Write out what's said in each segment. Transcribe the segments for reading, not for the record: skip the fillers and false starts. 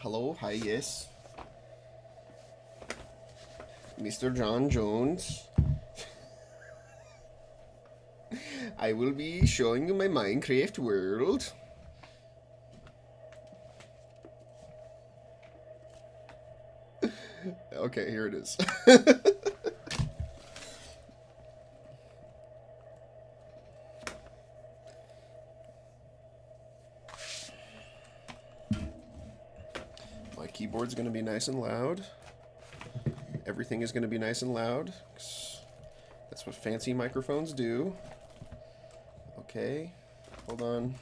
Hello, hi, yes. Mr. John Jones. I will be showing you my Minecraft world. Okay, here it is. My keyboard's going to be nice and loud. Everything is going to be nice and loud. That's what fancy microphones do. Okay, hold on.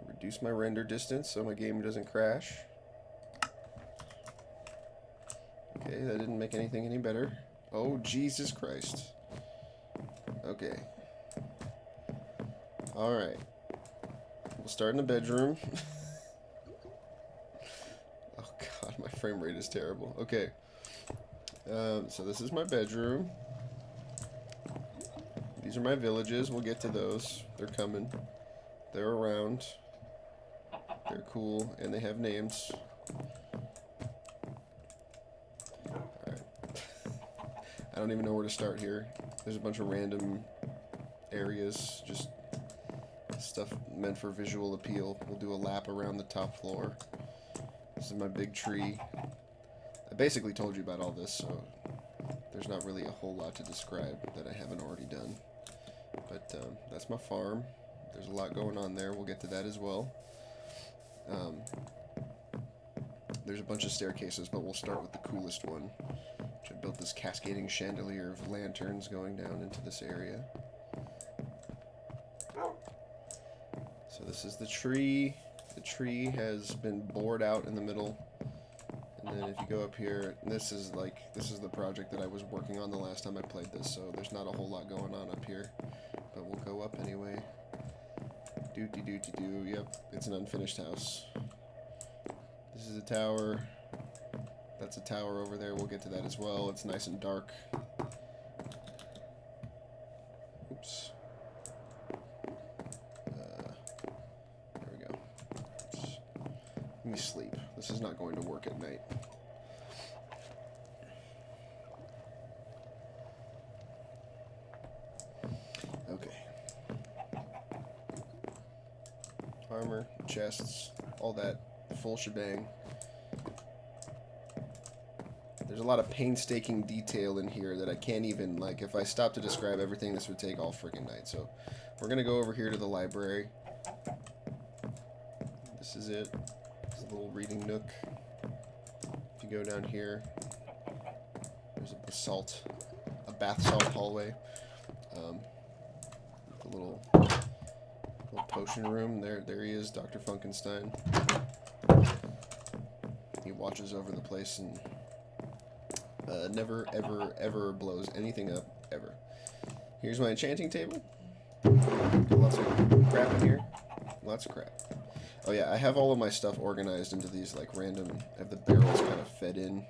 Reduce my render distance so my game doesn't crash. Okay, that didn't make anything any better. Oh, Jesus Christ. Okay. Alright. We'll start in the bedroom. Oh god, my frame rate is terrible. Okay. So this is my bedroom. These are my villages. We'll get to those. They're coming. They're around. They're cool, and they have names. Alright. I don't even know where to start here. There's a bunch of random areas, just stuff meant for visual appeal. We'll do a lap around the top floor. This is my big tree. I basically told you about all this, so there's not really a whole lot to describe that I haven't already done. But that's my farm. There's a lot going on there. We'll get to that as well. There's a bunch of staircases, but we'll start with the coolest one. Which I built this cascading chandelier of lanterns going down into this area. So this is the tree. The tree has been bored out in the middle. And then if you go up here, this is the project that I was working on the last time I played this, so there's not a whole lot going on up here. But we'll go up anyway. Doo-doo-doo-doo-doo. Yep, it's an unfinished house. This is a tower. That's a tower over there. We'll get to that as well. It's nice and dark. Oops. There we go. Oops. Let me sleep. This is not going to work at night. Okay. Armor, chests, all that full shebang. There's a lot of painstaking detail in here that I can't even, like, if I stop to describe everything, this would take all freaking night. So we're going to go over here to the library. This is it. It's a little reading nook. If you go down here, there's a bath salt hallway. A little potion room. There he is, Dr. Funkenstein. He watches over the place and never, ever, ever blows anything up, ever. Here's my enchanting table. Lots of crap in here. Lots of crap. Oh yeah, I have all of my stuff organized into these like random, I have the barrels kind of fed in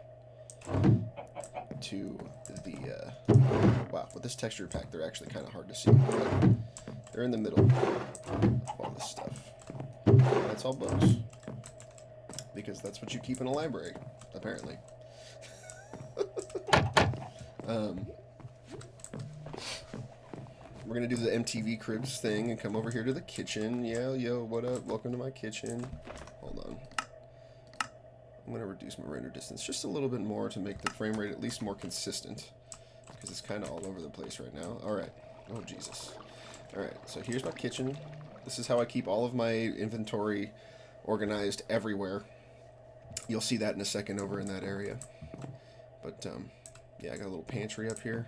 to the, wow, with this texture pack, they're actually kind of hard to see. They're in the middle of all this stuff. That's all books. Because that's what you keep in a library, apparently. We're gonna do the MTV Cribs thing and come over here to the kitchen. Yeah, yo, what up? Welcome to my kitchen. Hold on. I'm gonna reduce my render distance just a little bit more to make the frame rate at least more consistent. Because it's kind of all over the place right now. Alright. Oh, Jesus. Alright, so here's my kitchen. This is how I keep all of my inventory organized everywhere. You'll see that in a second over in that area. But, yeah, I got a little pantry up here.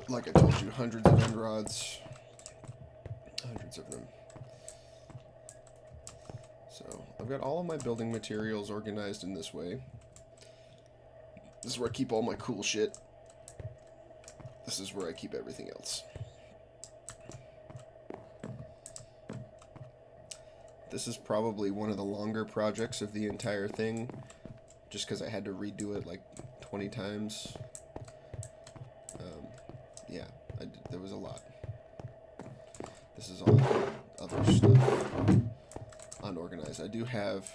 Like I told you, hundreds of end rods. Hundreds of them. So, I've got all of my building materials organized in this way. This is where I keep all my cool shit. This is where I keep everything else. This is probably one of the longer projects of the entire thing, just because I had to redo it like 20 times. Yeah, there was a lot. This is all other stuff. Unorganized. I do have,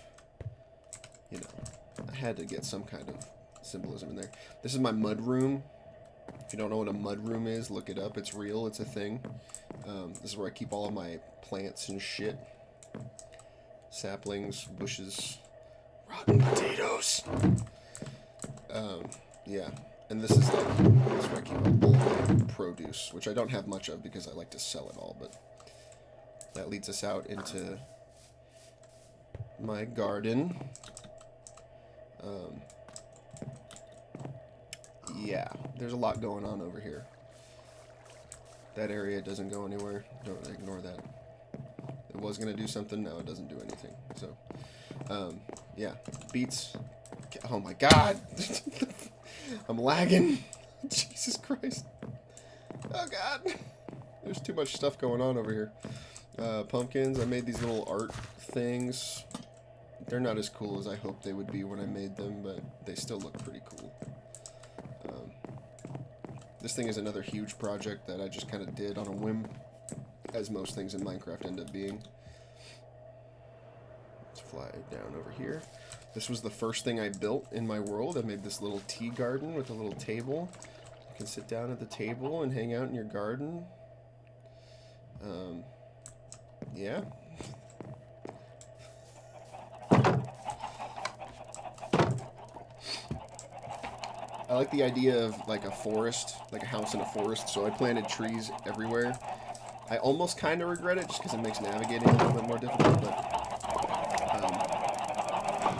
you know, I had to get some kind of symbolism in there. This is my mud room. If you don't know what a mud room is, look it up. It's real. It's a thing. This is where I keep all of my plants and shit. Saplings, bushes, rotten potatoes. Yeah. And this is like, this is where I keep all my produce, which I don't have much of because I like to sell it all, but that leads us out into my garden. Yeah, there's a lot going on over here. That area doesn't go anywhere. Don't ignore that. It was going to do something, now it doesn't do anything. So, yeah, beets. Oh my god! I'm lagging. Jesus Christ. Oh god. There's too much stuff going on over here. Pumpkins. I made these little art things. They're not as cool as I hoped they would be when I made them, but they still look pretty cool. This thing is another huge project that I just kind of did on a whim, as most things in Minecraft end up being. Let's fly down over here. This was the first thing I built in my world. I made this little tea garden with a little table. You can sit down at the table and hang out in your garden. Yeah. I like the idea of like a forest, like a house in a forest, so I planted trees everywhere. I almost kind of regret it just because it makes navigating a little bit more difficult, but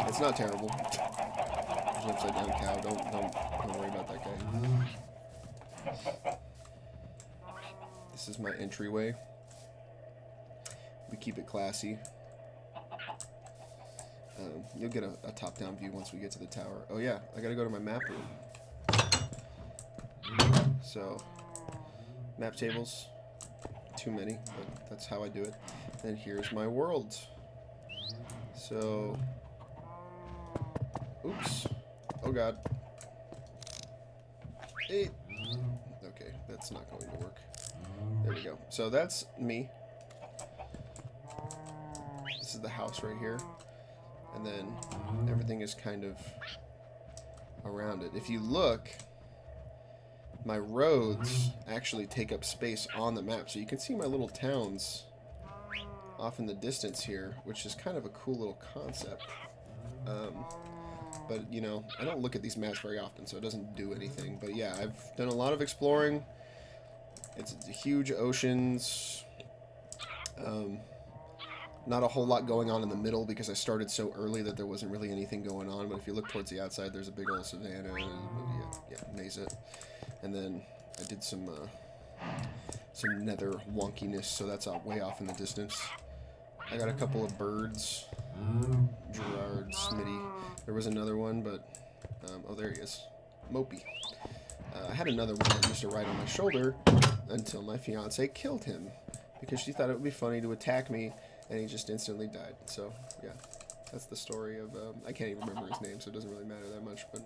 it's not terrible. There's an upside down cow. Don't worry about that guy. This is my entryway. We keep it classy. You'll get a top-down view once we get to the tower. Oh yeah, I gotta go to my map room. So, map tables, too many, but that's how I do it. And here's my world. So, oops, oh god. Hey. Okay, that's not going to work. There we go. So that's me. This is the house right here. And then everything is kind of around it. If you look, my roads actually take up space on the map. So you can see my little towns off in the distance here, which is kind of a cool little concept. But, you know, I don't look at these maps very often, so it doesn't do anything. But yeah, I've done a lot of exploring. It's huge oceans. Not a whole lot going on in the middle because I started so early that there wasn't really anything going on. But if you look towards the outside, there's a big old savanna. Yeah, mesa. And then I did some nether wonkiness, so that's way off in the distance. I got a couple of birds. Gerard, Smitty. There was another one, but... oh, there he is. Mopey. I had another one that used to ride on my shoulder until my fiance killed him. Because she thought it would be funny to attack me, and he just instantly died. So, yeah. That's the story of... I can't even remember his name, so it doesn't really matter that much, but...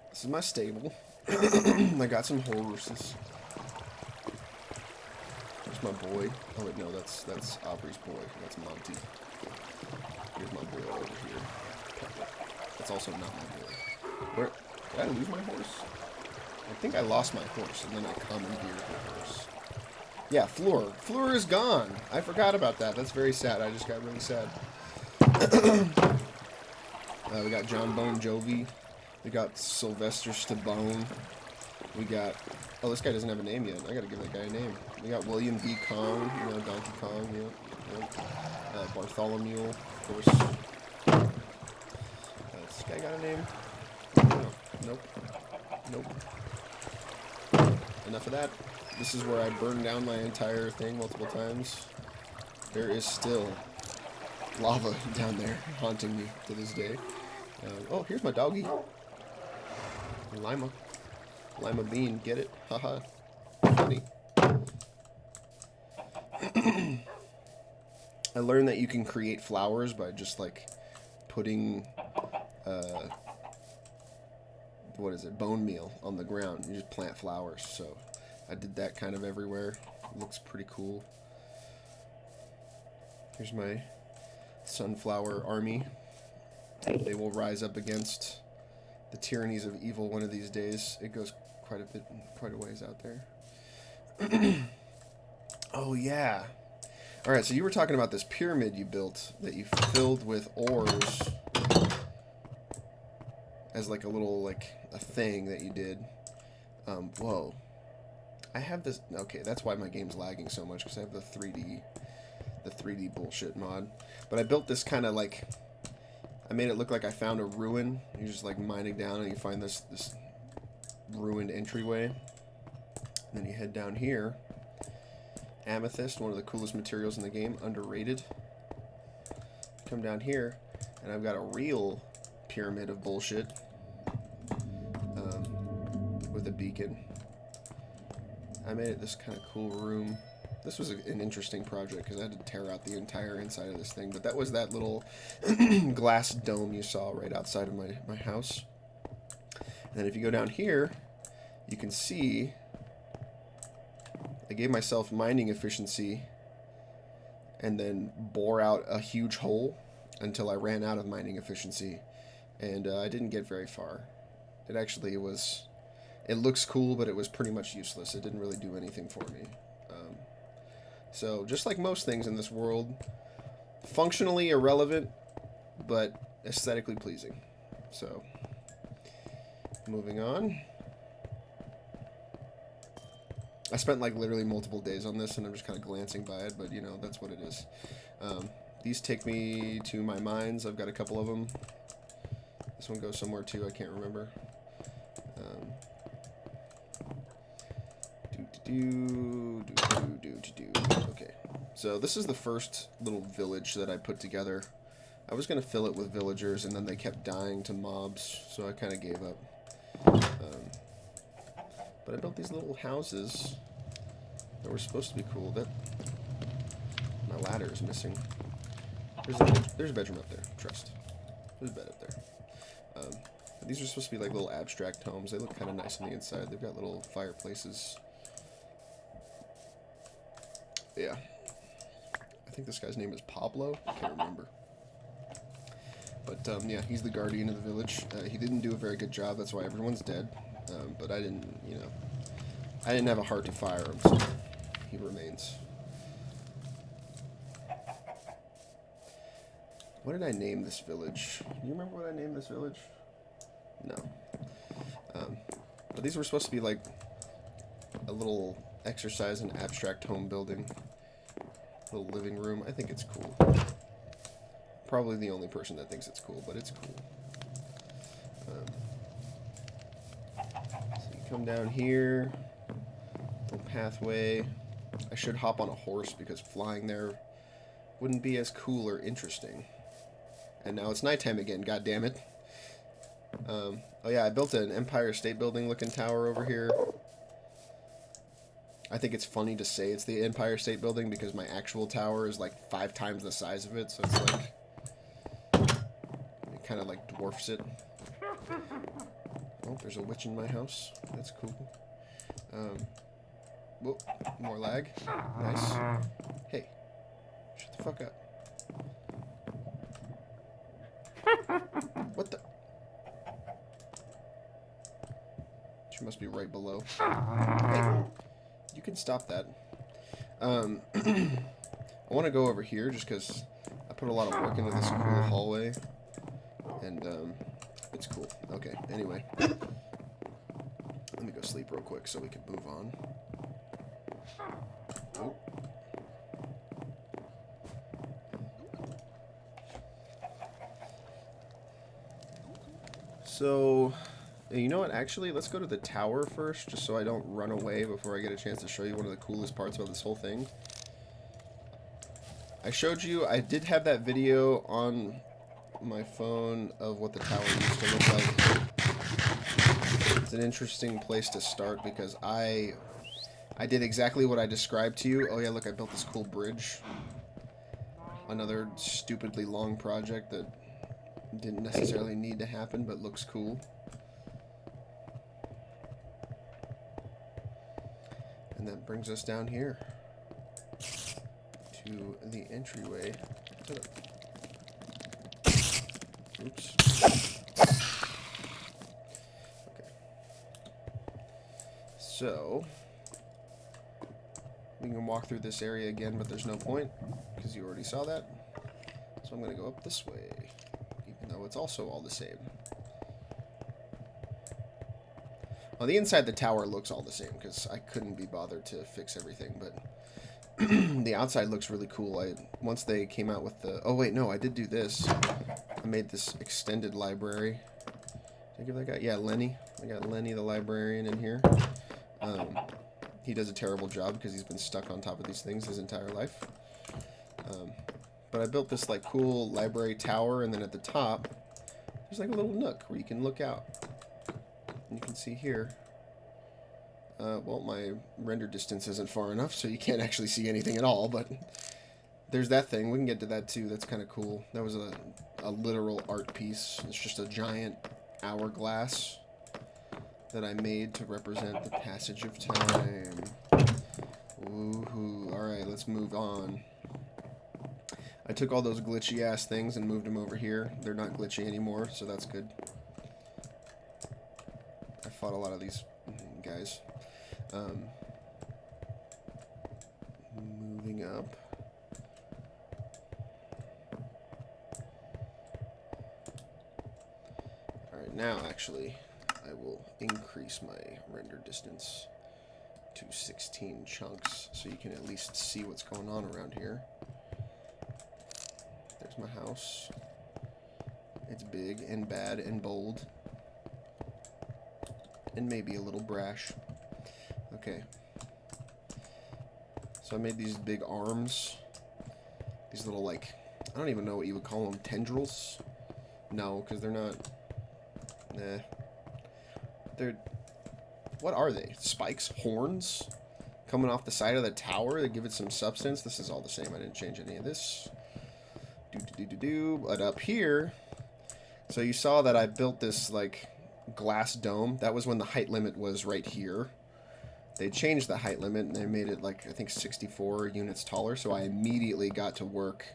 This is my stable. I got some horses. There's my boy. Oh wait, no, that's Aubrey's boy. That's Monty. Here's my boy over here. That's also not my boy. Where did I lose my horse? I think I lost my horse, and then I commandeered the horse. Yeah, Floor. Floor is gone. I forgot about that. That's very sad. I just got really sad. We got John Bon Jovi. We got Sylvester Stallone. We got... Oh, this guy doesn't have a name yet. I gotta give that guy a name. We got William B. Kong, you know, Donkey Kong, yeah. Bartholomew, of course. This guy got a name? No. Nope. Enough of that. This is where I burned down my entire thing multiple times. There is still lava down there haunting me to this day. Oh, here's my doggy. Lima bean, get it? Haha. Funny. I learned that you can create flowers by just like putting what is it, bone meal on the ground. You just plant flowers. So I did that kind of everywhere. looks pretty cool. Here's my sunflower army. They will rise up against the tyrannies of evil one of these days. It goes quite a ways out there. Oh yeah. All right, so you were talking about this pyramid you built that you filled with ores as like a little a thing that you did. Whoa. I have this. Okay, that's why my game's lagging so much, because I have the 3D bullshit mod. But I built this kind of I made it look like I found a ruin. You're just mining down and you find this ruined entryway. And then you head down here. Amethyst, one of the coolest materials in the game, underrated. Come down here, and I've got a real pyramid of bullshit with a beacon. I made it this kind of cool room. This was an interesting project because I had to tear out the entire inside of this thing, but that was that little glass dome you saw right outside of my house. And then if you go down here, you can see I gave myself mining efficiency and then bore out a huge hole until I ran out of mining efficiency, and I didn't get very far. It looks cool, but it was pretty much useless. It didn't really do anything for me. So just like most things in this world, functionally irrelevant, but aesthetically pleasing. So moving on. I spent literally multiple days on this, and I'm just kind of glancing by it, but that's what it is. These take me to my mines. I've got a couple of them. This one goes somewhere too. I can't remember. Okay, so this is the first little village that I put together. I was gonna fill it with villagers, and then they kept dying to mobs, so I kind of gave up. But I built these little houses that were supposed to be cool. My ladder is missing. There's a bedroom up there. Trust. There's a bed up there. These are supposed to be little abstract homes. They look kind of nice on the inside. They've got little fireplaces. Yeah. I think this guy's name is Pablo. I can't remember. But yeah, he's the guardian of the village. He didn't do a very good job. That's why everyone's dead. But I didn't have a heart to fire him, so he remains. What did I name this village? Do you remember what I named this village? No. But these were supposed to be a little exercise in abstract home building. Little living room. I think it's cool. Probably the only person that thinks it's cool, but it's cool. So you come down here. Little pathway. I should hop on a horse because flying there wouldn't be as cool or interesting. And now it's nighttime again, god damn it. Oh yeah, I built an Empire State Building looking tower over here. I think it's funny to say it's the Empire State Building because my actual tower is 5 times the size of it, so it's it kind of dwarfs it. Oh, there's a witch in my house. That's cool. Whoa, more lag. Nice. Hey, shut the fuck up. What the? She must be right below. Hey, you can stop that. I want to go over here just because I put a lot of work into this cool hallway. And, it's cool. Okay, anyway. Let me go sleep real quick so we can move on. Oh. So, you know what? Actually, let's go to the tower first, just so I don't run away before I get a chance to show you one of the coolest parts about this whole thing. I showed you, I did have that video on my phone of what the tower used to look like. It's an interesting place to start because I did exactly what I described to you. Oh yeah, look, I built this cool bridge. Another stupidly long project that didn't necessarily need to happen, but looks cool. And that brings us down here. to the entryway to the... Oops. Okay. So, we can walk through this area again, but there's no point, because you already saw that. So I'm going to go up this way, even though it's also all the same. On the inside, the tower looks all the same, because I couldn't be bothered to fix everything, but the outside looks really cool. Once they came out with the... Oh, wait, no, I did do this. I made this extended library. Did I give that guy? Yeah, Lenny. I got Lenny, the librarian, in here. He does a terrible job, because he's been stuck on top of these things his entire life. But I built this, like, cool library tower, and then at the top, there's, like, a little nook where you can look out. You can see here, well, my render distance isn't far enough, so you can't actually see anything at all, but there's that thing. We can get to that, too. That's kind of cool. That was a literal art piece. It's just a giant hourglass that I made to represent the passage of time. Woohoo. Alright, let's move on. I took all those glitchy-ass things and moved them over here. They're not glitchy anymore, so that's good. I fought a lot of these guys. Moving up. Alright, now actually, I will increase my render distance to 16 chunks so you can at least see what's going on around here. There's my house. It's big and bad and bold. And maybe a little brash. Okay. So I made these big arms. These little, like, I don't even know what you would call them. Tendrils? No, because they're not... Nah. They're... What are they? Spikes? Horns? Coming off the side of the tower to give it some substance? This is all the same. I didn't change any of this. But up here... So you saw that I built this, like... glass dome. That was when the height limit was right here. They changed the height limit and they made it like I think 64 units taller, so I immediately got to work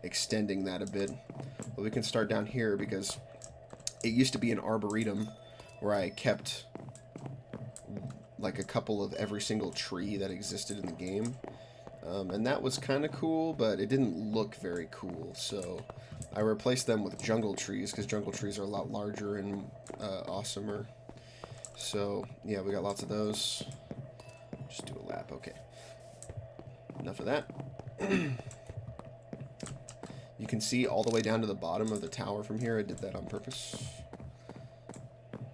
extending that a bit. But we can start down here because it used to be an arboretum where I kept like a couple of every single tree that existed in the game. And that was kind of cool, but it didn't look very cool, so I replaced them with jungle trees, because jungle trees are a lot larger and awesomer. So, yeah, we got lots of those. Just do a lap, okay. Enough of that. You can see all the way down to the bottom of the tower from here. I did that on purpose.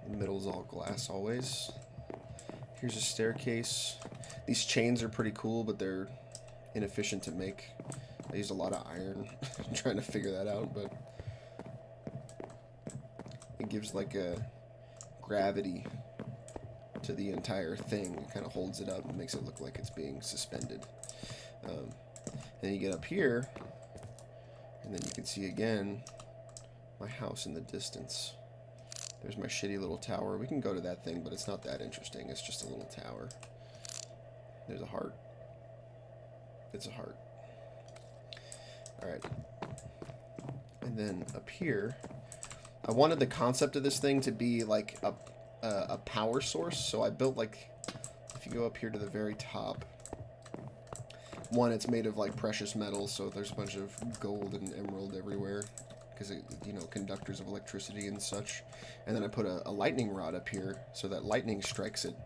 The middle's all glass always. Here's a staircase. These chains are pretty cool, but they're inefficient to make. I used a lot of iron trying to figure that out, but it gives like a gravity to the entire thing. It kind of holds it up and makes it look like it's being suspended. Then you get up here, and then you can see again my house in the distance. There's my shitty little tower. We can go to that thing, but it's not that interesting. It's just a little tower. There's a heart. It's a heart. Alright. And then up here, I wanted the concept of this thing to be like a power source, so I built like, if you go up here to the very top, one, it's made of like precious metals, so there's a bunch of gold and emerald everywhere, because it, you know, conductors of electricity and such. And then I put a lightning rod up here, so that lightning strikes it,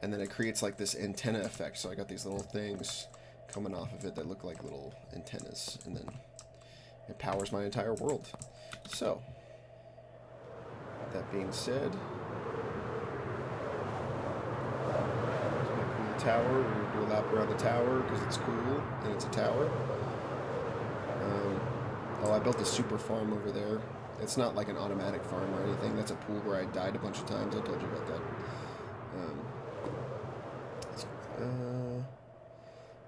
and then it creates like this antenna effect. So I got these little things coming off of it that look like little antennas, and then it powers my entire world. So, that being said, there's my cool tower. We're going to do a lap around the tower because it's cool and it's a tower. Oh, I built a super farm over there. It's not like an automatic farm or anything. That's a pool where I died a bunch of times. I told you about that.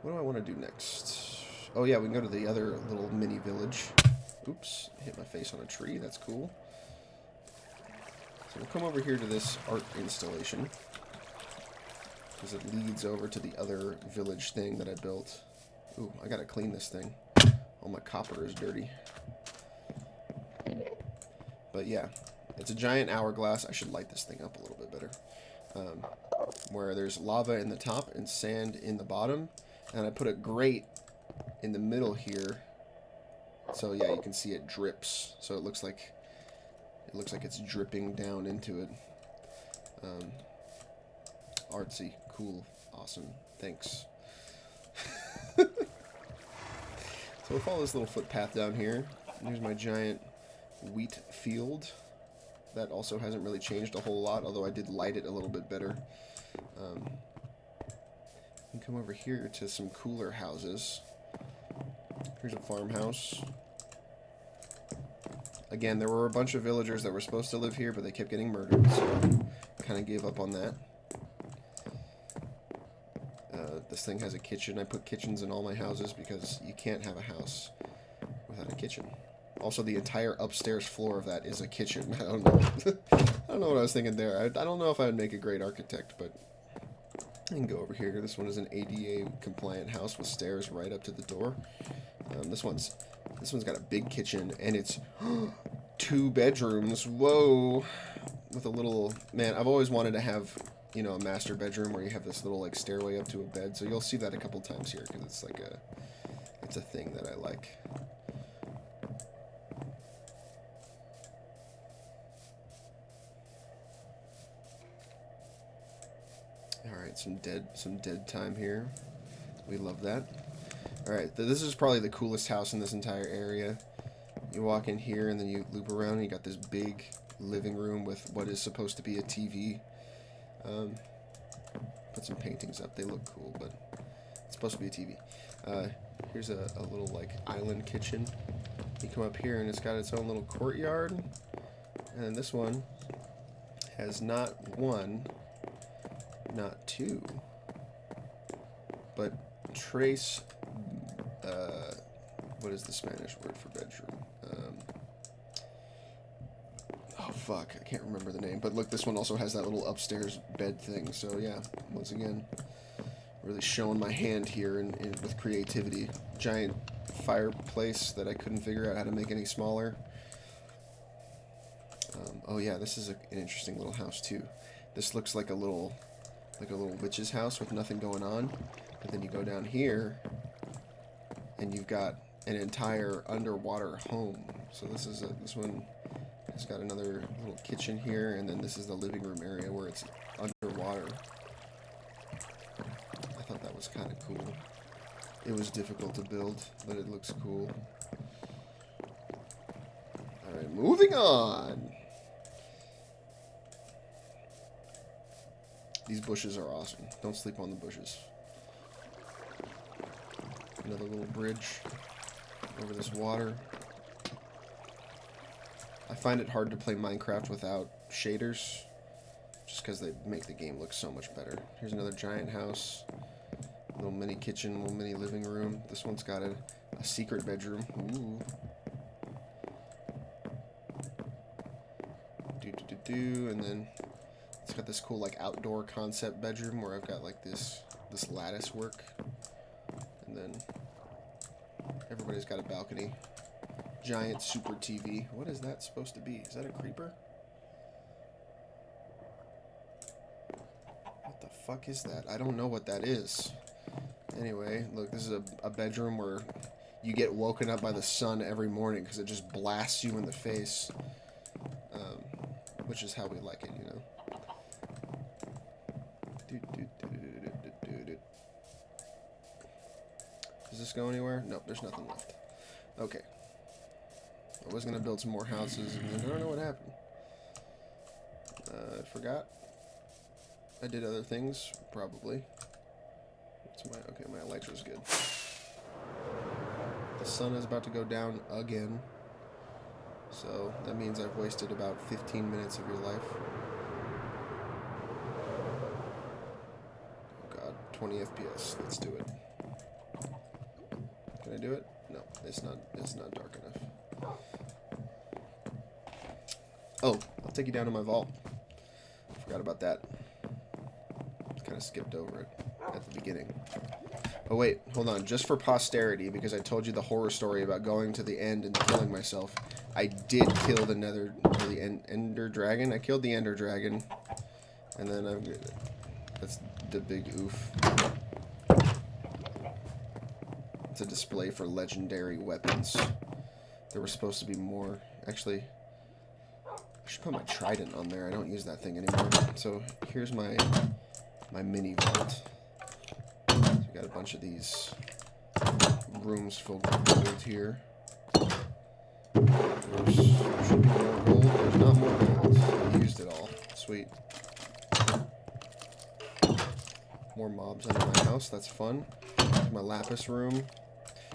What do I want to do next? Oh yeah, we can go to the other little mini village. Oops, hit my face on a tree. That's cool. So we'll come over here to this art installation, because it leads over to the other village thing that I built. Ooh, I gotta clean this thing. All my copper is dirty. But yeah, it's a giant hourglass. I should light this thing up a little bit better. Where there's lava in the top and sand in the bottom. And I put a grate in the middle here. So yeah, you can see it drips. So it looks like it's dripping down into it. Artsy, cool, awesome, thanks. So we'll follow this little footpath down here. Here's my giant wheat field. That also hasn't really changed a whole lot, although I did light it a little bit better. And come over here to some cooler houses. Here's a farmhouse. Again, there were a bunch of villagers that were supposed to live here, but they kept getting murdered, so I kind of gave up on that. This thing has a kitchen. I put kitchens in all my houses because you can't have a house without a kitchen. Also, the entire upstairs floor of that is a kitchen. I don't know. I don't know what I was thinking there. I don't know if I would make a great architect, but I can go over here. This one is an ADA compliant house with stairs right up to the door. This one's got a big kitchen, and it's 2 bedrooms. Whoa! With a little, man, I've always wanted to have, you know, a master bedroom where you have this little like stairway up to a bed. So you'll see that a couple times here because it's like it's a thing that I like. All right, some dead time here. We love that. All right, this is probably the coolest house in this entire area. You walk in here and then you loop around and you got this big living room with what is supposed to be a TV. Put some paintings up. They look cool, but it's supposed to be a TV. Here's a little like island kitchen. You come up here and it's got its own little courtyard. And this one has not 1, not 2, but tres. What is the Spanish word for bedroom? Oh fuck, I can't remember the name. But look, this one also has that little upstairs bed thing. So yeah, once again, really showing my hand here with creativity. Giant fireplace that I couldn't figure out how to make any smaller. Oh yeah, this is an interesting little house too. This looks like a little witch's house with nothing going on. But then you go down here, and you've got an entire underwater home. So this one has got another little kitchen here, and then this is the living room area where it's underwater. I thought that was kind of cool. It was difficult to build, but it looks cool. Alright, moving on! These bushes are awesome. Don't sleep on the bushes. Another little bridge over this water. I find it hard to play Minecraft without shaders, just because they make the game look so much better. Here's another giant house. Little mini kitchen, little mini living room. This one's got a secret bedroom. Ooh. And then it's got this cool like outdoor concept bedroom where I've got like this lattice work. And then everybody's got a balcony. Giant super TV. What is that supposed to be? Is that a creeper? What the fuck is that? I don't know what that is. Anyway, look, this is a bedroom where you get woken up by the sun every morning because it just blasts you in the face. Which is how we like it, you know. Does this go anywhere? Nope, there's nothing left. Okay. I was going to build some more houses, and then I don't know what happened. I forgot. I did other things, probably. Okay, my Elytra's good. The sun is about to go down again. So that means I've wasted about 15 minutes of your life. Oh god, 20 FPS. Let's do it. Can I do it? No, it's not dark enough. Oh, I'll take you down to my vault. Forgot about that. Kind of skipped over it at the beginning. Oh wait, hold on. Just for posterity, because I told you the horror story about going to the end and killing myself. I did kill the nether, or the ender dragon. I killed the ender dragon, and then that's the big oof. It's a display for legendary weapons. There were supposed to be more. Actually, I should put my trident on there. I don't use that thing anymore. So here's my mini vault. So we got a bunch of these rooms filled with gold here. There should be more gold. There's not more gold. I used it all. Sweet. More mobs under my house. That's fun. My lapis room.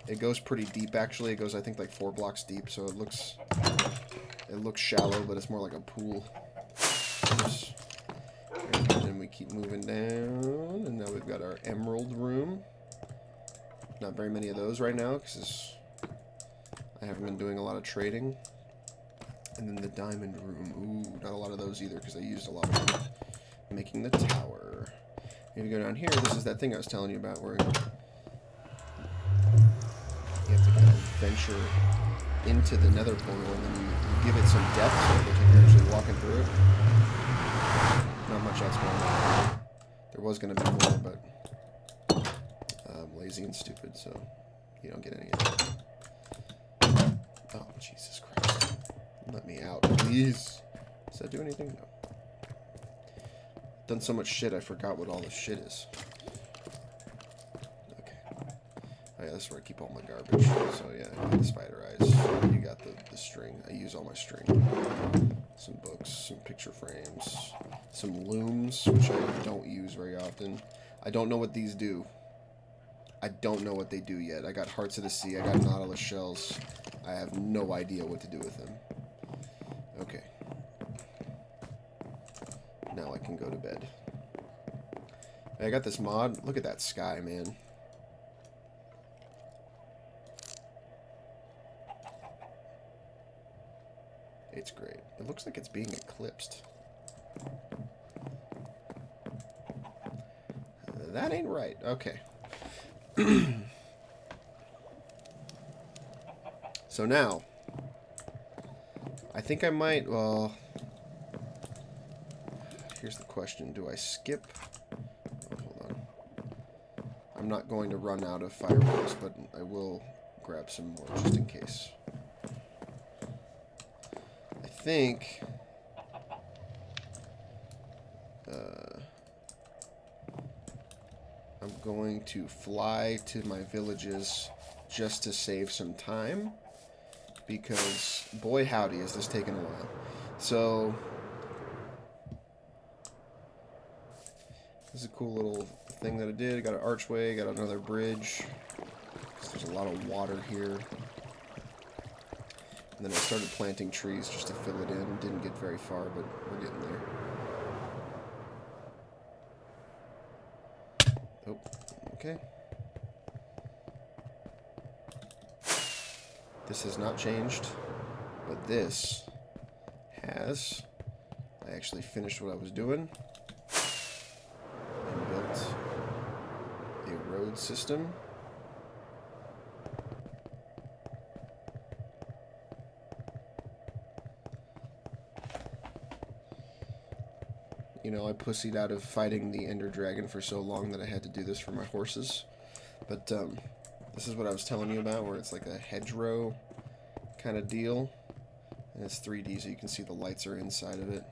It goes pretty deep, actually. It goes, I think, like 4 blocks deep, so it looks shallow, but it's more like a pool. Oops. And then we keep moving down, and now we've got our emerald room. Not very many of those right now, because I haven't been doing a lot of trading. And then the diamond room. Ooh, not a lot of those either, because I used a lot of them making the tower. If you go down here, this is that thing I was telling you about, where you have to kind of venture into the nether portal, and then you give it some depth, so it looks like you're actually walking through it. Not much else going on. There was going to be more, but I'm lazy and stupid, so you don't get any of it. Oh, Jesus Christ. Let me out, please. Does that do anything? No. Done so much shit, I forgot what all this shit is. Okay. Oh yeah, this is where I keep all my garbage. So yeah, I got the spider eyes. You got the string. I use all my string. Some books, some picture frames, some looms, which I don't use very often. I don't know what these do. I don't know what they do yet. I got Hearts of the Sea. I got Nautilus shells. I have no idea what to do with them. Okay. Now I can go to bed. Hey, I got this mod. Look at that sky, man. It's great. It looks like it's being eclipsed. That ain't right. Okay. So now, I think I might, well, here's the question. Do I skip? Oh, hold on. I'm not going to run out of fireworks, but I will grab some more just in case. I think I'm going to fly to my villages just to save some time, because boy howdy is this taking a while. So this is a cool little thing that I did. I got an archway, got another bridge. There's a lot of water here. And then I started planting trees just to fill it in. Didn't get very far, but we're getting there. Oh, okay. This has not changed, but this has. I actually finished what I was doing and built a road system. You know, I pussied out of fighting the Ender Dragon for so long that I had to do this for my horses. But this is what I was telling you about, where it's like a hedgerow kind of deal. And it's 3D, so you can see the lights are inside of it.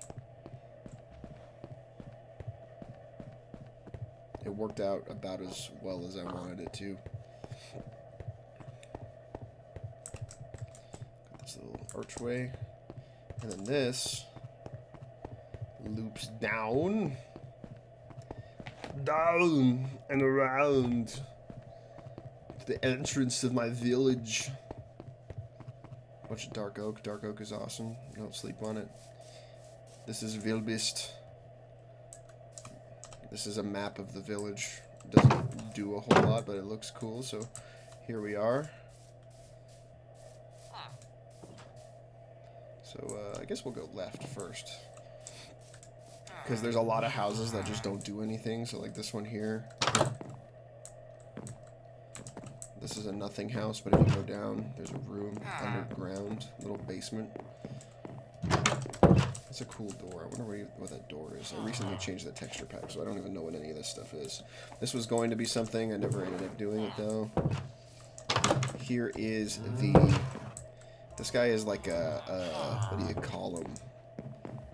It worked out about as well as I wanted it to. Got this little archway. And then this loops down and around to the entrance of my village. Bunch of dark oak. Dark oak is awesome. Don't sleep on it. This is Vilbist. This is a map of the village. It doesn't do a whole lot, but it looks cool, so here we are. So I guess we'll go left first, because there's a lot of houses that just don't do anything. So like this one here, This is a nothing house, but if you go down, there's a room underground, little basement. It's a cool door. I wonder what that door is. I recently changed the texture pack, so I don't even know what any of this stuff is. This was going to be something. I never ended up doing it, though. Here is the... This guy is like a what do you call him?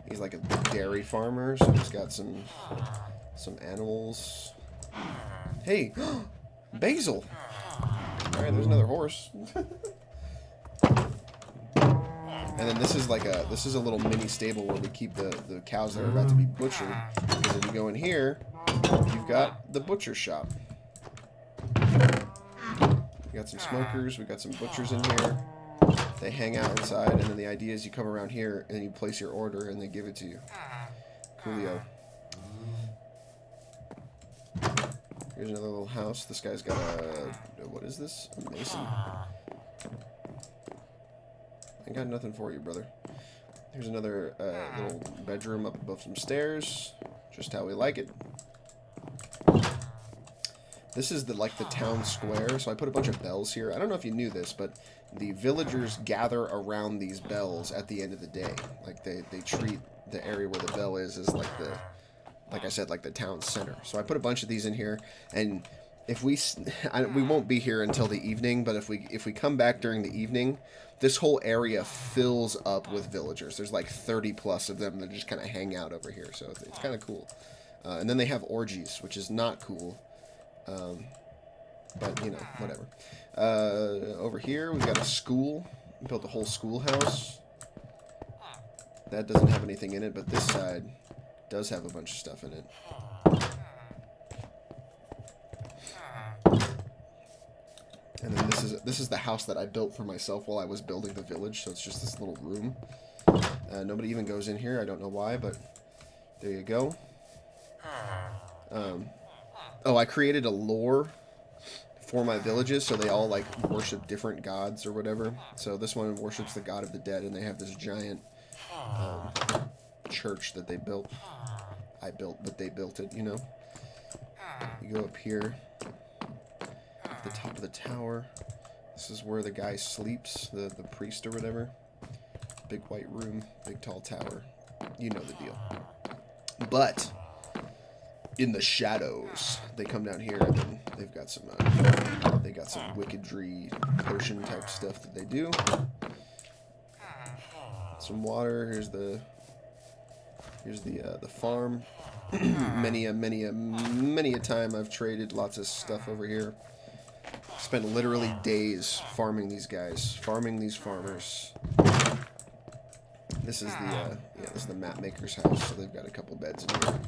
He's like a dairy farmer, so he's got some animals. Hey, Basil! Alright, there's another horse. And then this is like this is a little mini stable where we keep the cows that are about to be butchered. Because if you go in here, you've got the butcher shop. We got some smokers, we got some butchers in here. They hang out inside, and then the idea is you come around here, and then you place your order, and they give it to you. Coolio. Here's another little house. This guy's got a... What is this? A mason. I got nothing for you, brother. Here's another little bedroom up above some stairs. Just how we like it. This is the town square, so I put a bunch of bells here. I don't know if you knew this, but the villagers gather around these bells at the end of the day. Like they treat the area where the bell is as like I said, like the town center. So I put a bunch of these in here, and if we won't be here until the evening, but if we come back during the evening, this whole area fills up with villagers. There's like 30 plus of them that just kind of hang out over here, so it's kind of cool. And then they have orgies, which is not cool. But, you know, whatever. Over here, we've got a school. We built a whole schoolhouse. That doesn't have anything in it, but this side does have a bunch of stuff in it. And then this is the house that I built for myself while I was building the village, so it's just this little room. Nobody even goes in here. I don't know why, but there you go. Oh, I created a lore for my villages, so they all, like, worship different gods or whatever. So this one worships the god of the dead, and they have this giant church that they built. I built, but they built it, you know. You go up here, at the top of the tower. This is where the guy sleeps, the priest or whatever. Big white room, big tall tower. You know the deal. But in the shadows, they come down here, and then they've got some wickedry potion type stuff that they do. Some water. Here's the farm. many a time I've traded lots of stuff over here. Spent literally days farming these guys, farming these farmers. This is the map maker's house, so they've got a couple beds in here.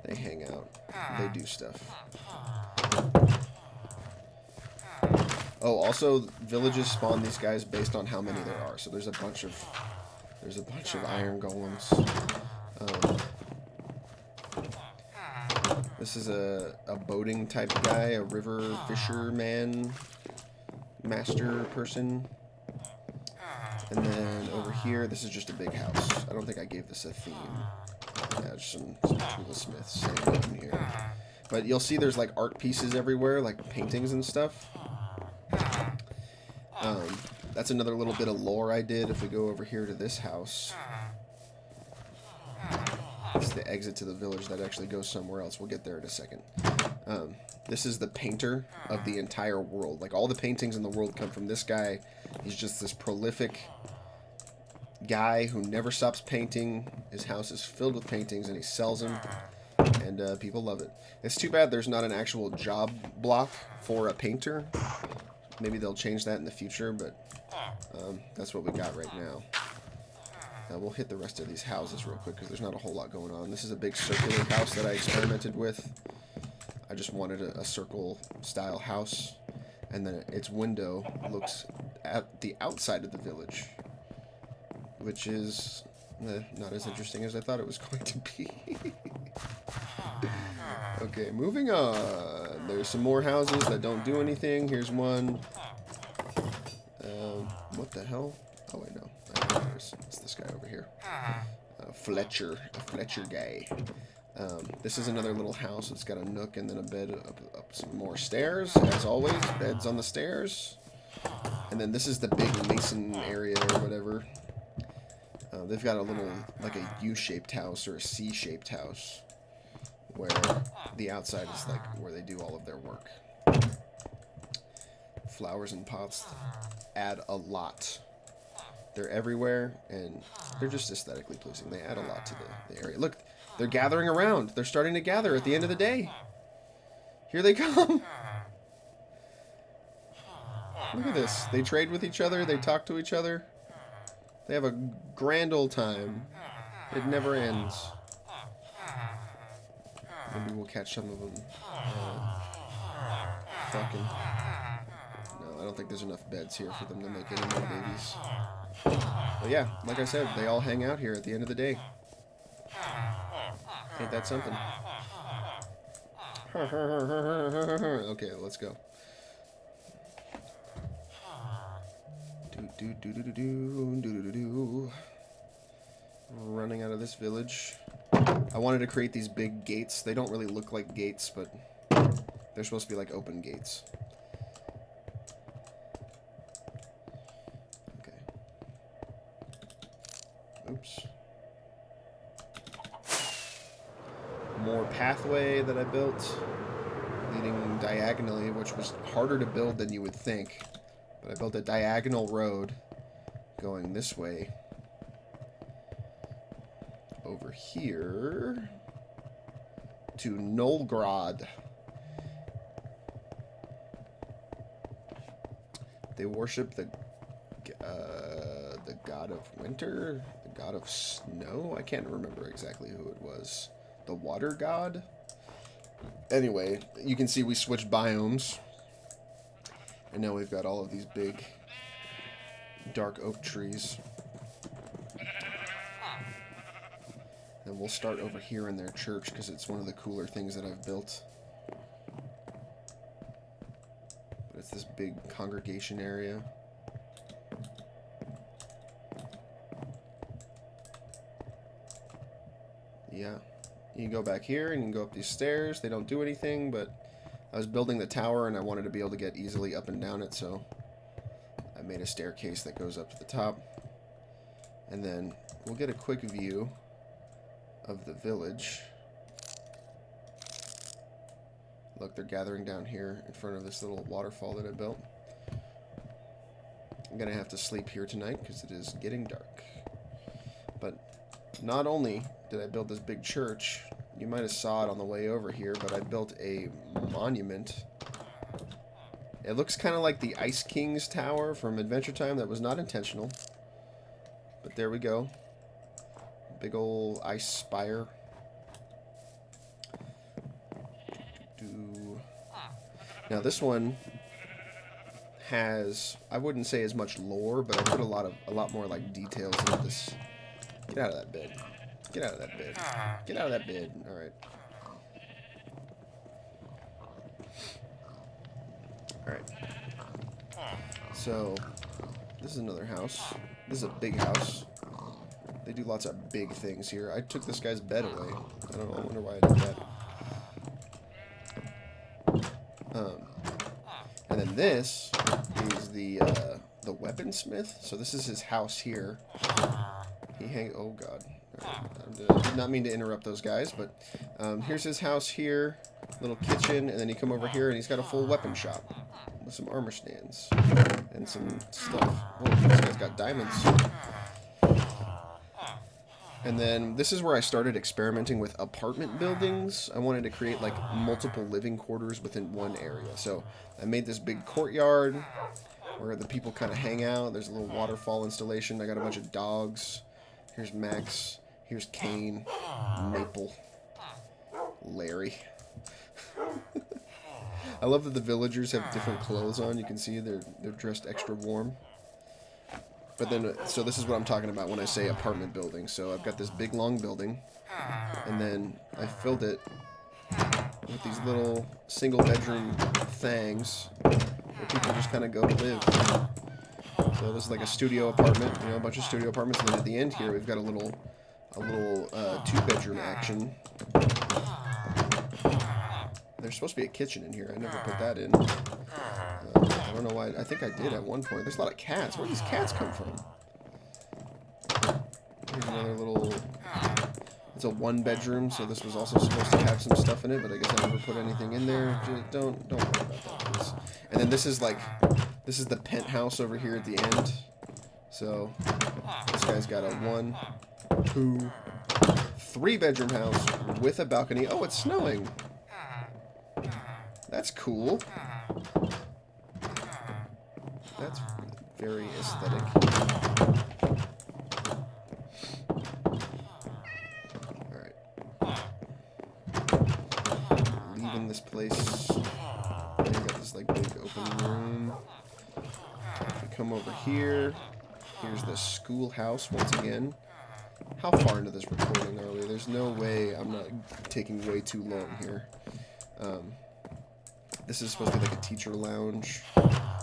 They hang out. They do stuff. Oh, also, villages spawn these guys based on how many there are. So there's a bunch of iron golems. This is a boating type guy, a river fisherman, master person. And then over here, this is just a big house. I don't think I gave this a theme. Yeah, just some toolsmiths in here. But you'll see there's like art pieces everywhere, like paintings and stuff. That's another little bit of lore I did. If we go over here to this house, it's the exit to the village that actually goes somewhere else. We'll get there in a second. This is the painter of the entire world. Like, all the paintings in the world come from this guy. He's just this prolific guy who never stops painting. His house is filled with paintings, and he sells them, and people love it. It's too bad there's not an actual job block for a painter. Maybe they'll change that in the future, but that's what we got right now. We'll hit the rest of these houses real quick because there's not a whole lot going on. This is a big circular house that I experimented with. I just wanted a circle-style house, and then its window looks at the outside of the village, which is not as interesting as I thought it was going to be. Okay, moving on. There's some more houses that don't do anything. Here's one. What the hell? Oh, wait, no. It's this guy over here. Fletcher. A Fletcher guy. This is another little house. It's got a nook and then a bed up some more stairs. As always, beds on the stairs. And then this is the big mason area or whatever. They've got a little, like a U-shaped house or a C-shaped house, where the outside is like where they do all of their work. Flowers and pots add a lot. They're everywhere, and they're just aesthetically pleasing. They add a lot to the area. Look, they're gathering around. They're starting to gather at the end of the day. Here they come. Look at this. They trade with each other. They talk to each other. They have a grand old time. It never ends. Maybe we'll catch some of them fucking. No, I don't think there's enough beds here for them to make any more babies. But yeah, like I said, they all hang out here at the end of the day. Ain't that something? Okay, let's go. Running out of this village. I wanted to create these big gates. They don't really look like gates, but they're supposed to be like open gates. Okay. Oops. More pathway that I built, leading diagonally, which was harder to build than you would think. But I built a diagonal road going this way over here to Noldgrad. They worship the god of winter, the god of snow. I can't remember exactly who it was. The water god? Anyway, you can see we switched biomes. And now we've got all of these big dark oak trees. And we'll start over here in their church because it's one of the cooler things that I've built. But it's this big congregation area. Yeah. You can go back here and you can go up these stairs. They don't do anything, but I was building the tower and I wanted to be able to get easily up and down it, so I made a staircase that goes up to the top. And then we'll get a quick view of the village. Look, they're gathering down here in front of this little waterfall that I built. I'm going to have to sleep here tonight because it is getting dark. But not only did I build this big church, you might have saw it on the way over here, but I built a monument. It looks kind of like the Ice King's Tower from Adventure Time. That was not intentional. But there we go. Big old ice spire. Now this one has, I wouldn't say as much lore, but I put a lot more like details into this. Get out of that bed. Get out of that bed. Get out of that bed. Alright. Alright. So, this is another house. This is a big house. They do lots of big things here. I took this guy's bed away. I don't know. I wonder why I did that. And then this is the weaponsmith. So this is his house here. Oh god. I did not mean to interrupt those guys, but here's his house here, little kitchen, and then you come over here and he's got a full weapon shop with some armor stands and some stuff. Oh, this guy's got diamonds. And then this is where I started experimenting with apartment buildings. I wanted to create like multiple living quarters within one area. So I made this big courtyard where the people kind of hang out. There's a little waterfall installation. I got a bunch of dogs. Here's Max. Here's Kane. Maple. Larry. I love that the villagers have different clothes on. You can see they're dressed extra warm. But then, so this is what I'm talking about when I say apartment building. So I've got this big long building, and then I filled it with these little single bedroom things where people just kind of go to live. So this is like a studio apartment, you know, a bunch of studio apartments, and then at the end here we've got a little 2-bedroom action There's supposed to be a kitchen in here. I never put that in. I don't know why. I think I did at one point. There's a lot of cats. Where do these cats come from? Here's another little... It's a one-bedroom, so this was also supposed to have some stuff in it, but I guess I never put anything in there. Just don't worry about that, please. And then this is like... This is the penthouse over here at the end. So, this guy's got a 1, 2, 3-bedroom house with a balcony. Oh, it's snowing. That's cool. That's very aesthetic. Alright. Leaving this place. Then you got this like big open room. If we come over here, here's the schoolhouse once again. How far into this recording are we? There's no way I'm not taking way too long here. This is supposed to be like a teacher lounge.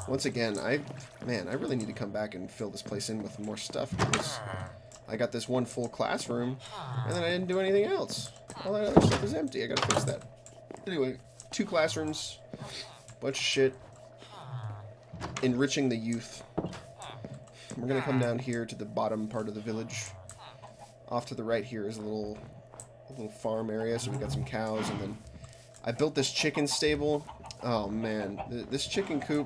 Once again, I really need to come back and fill this place in with more stuff because I got this one full classroom and then I didn't do anything else. All that other stuff is empty. I gotta fix that. Anyway, 2 classrooms, bunch of shit. Enriching the youth. We're gonna come down here to the bottom part of the village. Off to the right here is a little farm area, so we got some cows, and then I built this chicken stable. Oh man, this chicken coop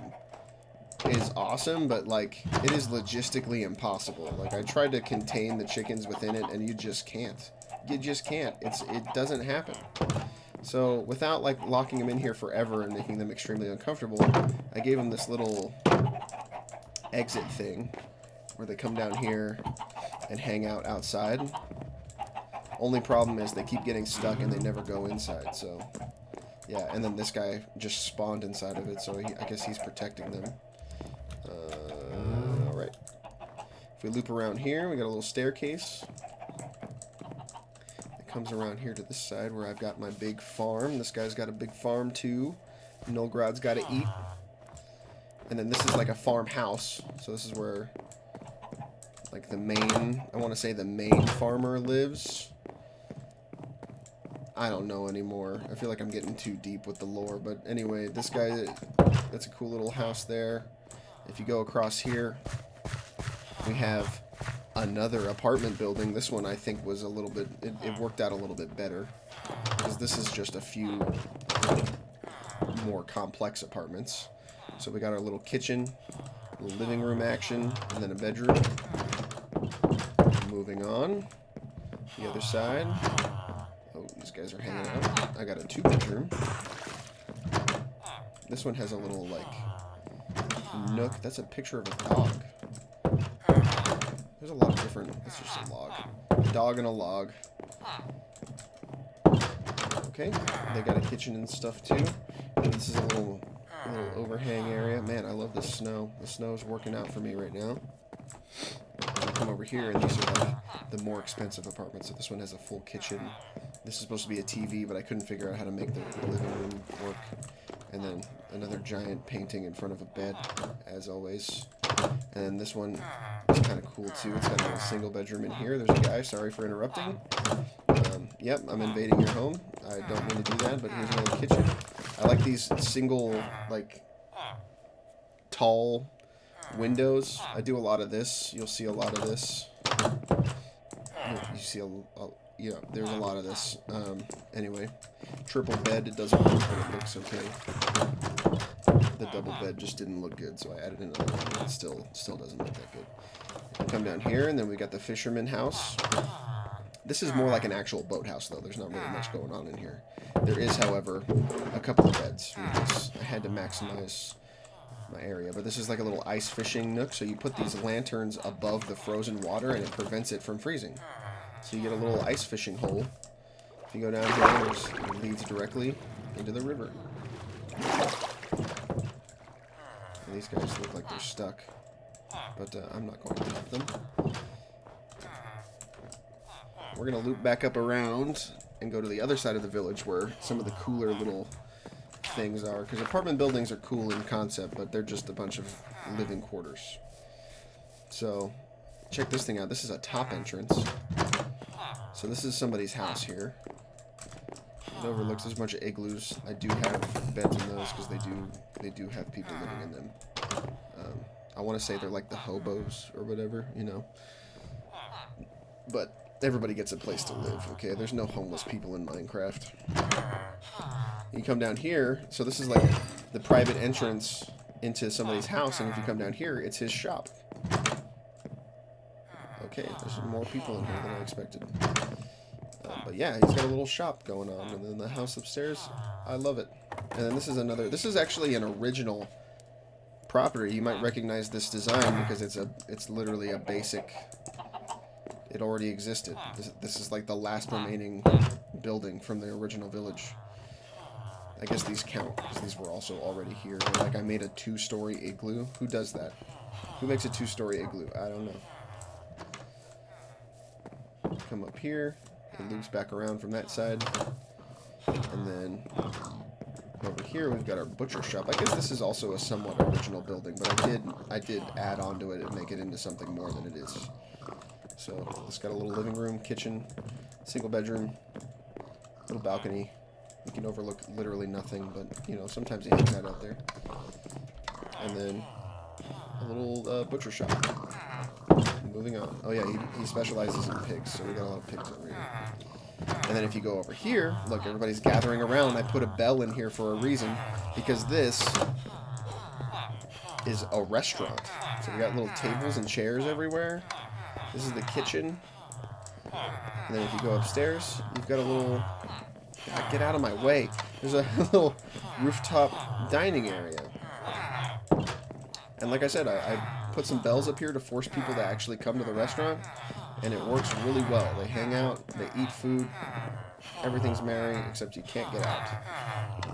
is awesome, but like it is logistically impossible. Like I tried to contain the chickens within it, and you just can't. You just can't. It doesn't happen. So without like locking them in here forever and making them extremely uncomfortable, I gave them this little exit thing where they come down here and hang out outside. Only problem is they keep getting stuck and they never go inside. So yeah, and then this guy just spawned inside of it, so I guess he's protecting them. Alright. If we loop around here, we got a little staircase. It comes around here to this side where I've got my big farm. This guy's got a big farm too. Nolgrad's got to eat. And then this is like a farmhouse. So this is where like the main, I want to say the main farmer lives. I don't know anymore. I feel like I'm getting too deep with the lore. But anyway, this guy, that's a cool little house there. If you go across here, we have another apartment building. This one I think was a little bit, it worked out a little bit better. Because this is just a few more complex apartments. So we got our little kitchen, a little living room action, and then a bedroom. Moving on. The other side. Oh, these guys are hanging out. I got a 2-bedroom. This one has a little, like, nook. That's a picture of a dog. There's a lot of different... That's just a log. A dog and a log. Okay. They got a kitchen and stuff, too. And this is a little overhang area. Man, I love the snow. The snow's working out for me right now. I'll come over here, and these are like the more expensive apartments. So this one has a full kitchen. This is supposed to be a TV, but I couldn't figure out how to make the living room work. And then another giant painting in front of a bed, as always. And then this one is kind of cool too. It's got a little single bedroom in here. There's a guy. Sorry for interrupting. Yep, I'm invading your home. I don't mean to do that, but here's another kitchen. I like these single, like, tall windows. I do a lot of this. You'll see a lot of this. You see yeah, there's a lot of this. Anyway, triple bed, it doesn't work, but it looks okay. The double bed just didn't look good, so I added another one. It still doesn't look that good. We come down here, and then we got the fisherman house. This is more like an actual boathouse, though. There's not really much going on in here. There is, however, a couple of beds. Because I had to maximize my area. But this is like a little ice fishing nook. So you put these lanterns above the frozen water, and it prevents it from freezing. So you get a little ice fishing hole. If you go down here, it leads directly into the river. And these guys look like they're stuck. But I'm not going to help them. We're going to loop back up around and go to the other side of the village where some of the cooler little things are. Because apartment buildings are cool in concept, but they're just a bunch of living quarters. So, check this thing out. This is a top entrance. So this is somebody's house here. It overlooks. There's a bunch of igloos. I do have beds in those because they do have people living in them. I want to say they're like the hobos or whatever, you know. But everybody gets a place to live, okay? There's no homeless people in Minecraft. You come down here, so this is like the private entrance into somebody's house, and if you come down here, it's his shop. Okay, there's more people in here than I expected. But yeah, he's got a little shop going on, and then the house upstairs, I love it. And then this is actually an original property. You might recognize this design because it's literally a basic. It already existed. This is like the last remaining building from the original village. I guess these count because these were also already here. Like I made a 2-story igloo. Who does that? Who makes a 2-story igloo? I don't know. Come up here. It loops back around from that side. And then over here we've got our butcher shop. I guess this is also a somewhat original building, but I did add on to it and make it into something more than it is. So it's got a little living room, kitchen, single bedroom, little balcony. You can overlook literally nothing, but you know, sometimes you hang that out there. And then a little butcher shop. Moving on. Oh yeah, he specializes in pigs, so we got a lot of pigs over here. And then if you go over here, look, everybody's gathering around. I put a bell in here for a reason, because this is a restaurant. So we got little tables and chairs everywhere. This is the kitchen. And then if you go upstairs, you've got a little... God, get out of my way. There's a little rooftop dining area. And like I said, I put some bells up here to force people to actually come to the restaurant. And it works really well. They hang out, they eat food, everything's merry, except you can't get out.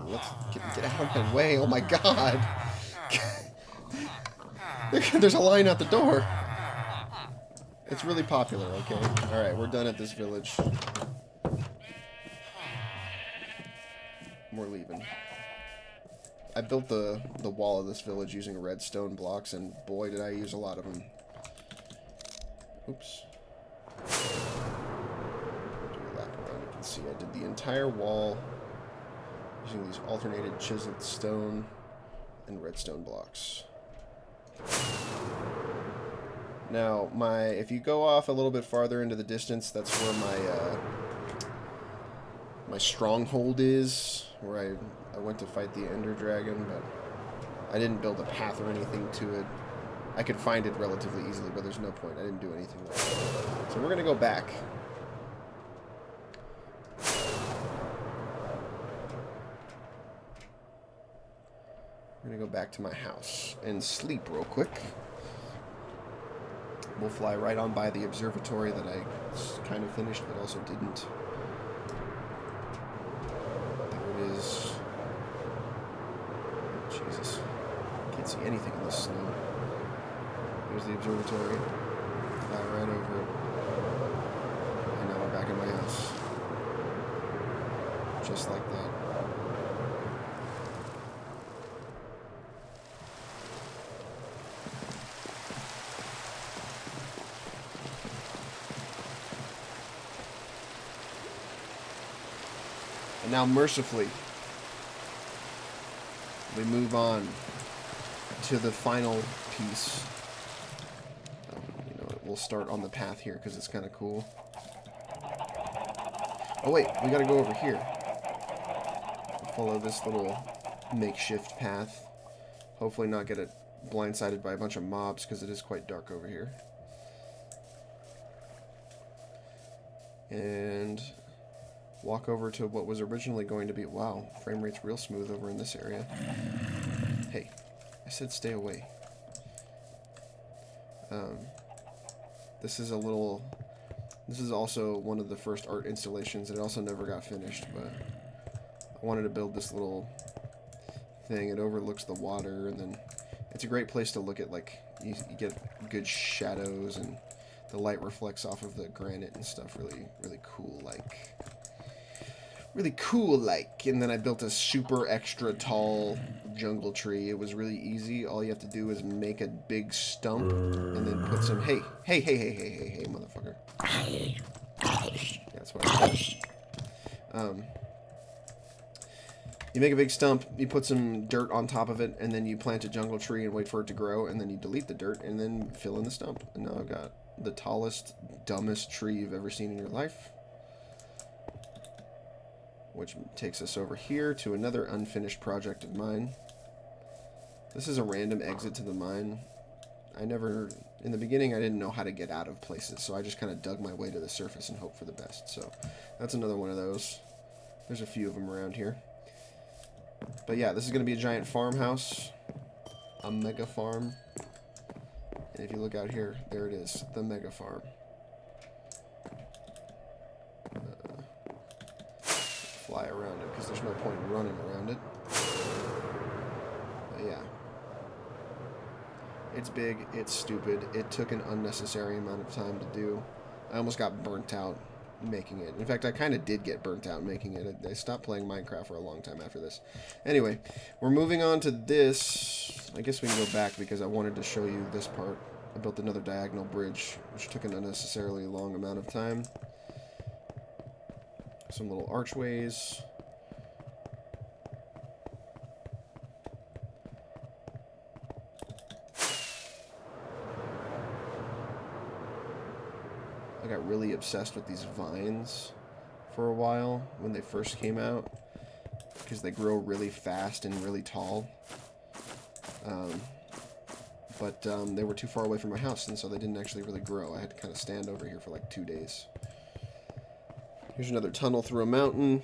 Let's get out of my way. Oh my god. There's a line out the door. It's really popular, okay? Alright, we're done at this village. We're leaving. I built the wall of this village using redstone blocks, and boy, did I use a lot of them. Oops. Do a lap around. You can see I did the entire wall using these alternated chiseled stone and redstone blocks. Now, if you go off a little bit farther into the distance, that's where my stronghold is, where I went to fight the Ender Dragon, but I didn't build a path or anything to it. I could find it relatively easily, but there's no point. I didn't do anything with it. So we're going to go back. We're going to go back to my house and sleep real quick. We'll fly right on by the observatory that I kind of finished, but also didn't. There it is. Jesus. Can't see anything in this snow. There's the observatory. Fly right over it. And now we're back in my house. Just like that. And now, mercifully, we move on to the final piece. You know, we'll start on the path here because it's kind of cool. Oh wait, we gotta go over here. Follow this little makeshift path. Hopefully not get it blindsided by a bunch of mobs because it is quite dark over here. And walk over to what was originally going to be... Wow, frame rate's real smooth over in this area. Hey, I said stay away. This is a little... This is also one of the first art installations. It also never got finished, but I wanted to build this little thing. It overlooks the water, and then it's a great place to look at, like, you get good shadows, and the light reflects off of the granite and stuff. Really, really cool, like... Really cool, like. And then I built a super extra tall jungle tree. It was really easy. All you have to do is make a big stump and then put some... Hey, motherfucker. That's what I did. You make a big stump, you put some dirt on top of it, and then you plant a jungle tree and wait for it to grow, and then you delete the dirt, and then fill in the stump. And now I've got the tallest, dumbest tree you've ever seen in your life. Which takes us over here to another unfinished project of mine. This is a random exit to the mine. In the beginning, I didn't know how to get out of places, so I just kind of dug my way to the surface and hoped for the best. So that's another one of those. There's a few of them around here. But yeah, this is going to be a giant farmhouse. A mega farm. And if you look out here, there it is. The mega farm. Fly around it, because there's no point in running around it. But yeah. It's big, it's stupid, it took an unnecessary amount of time to do. I almost got burnt out making it. In fact, I kind of did get burnt out making it. I stopped playing Minecraft for a long time after this. Anyway, we're moving on to this. I guess we can go back because I wanted to show you this part. I built another diagonal bridge, which took an unnecessarily long amount of time. Some little archways. I got really obsessed with these vines for a while when they first came out because they grow really fast and really tall. But they were too far away from my house, and so they didn't actually really grow. I had to kind of stand over here for like 2 days. Here's another tunnel through a mountain.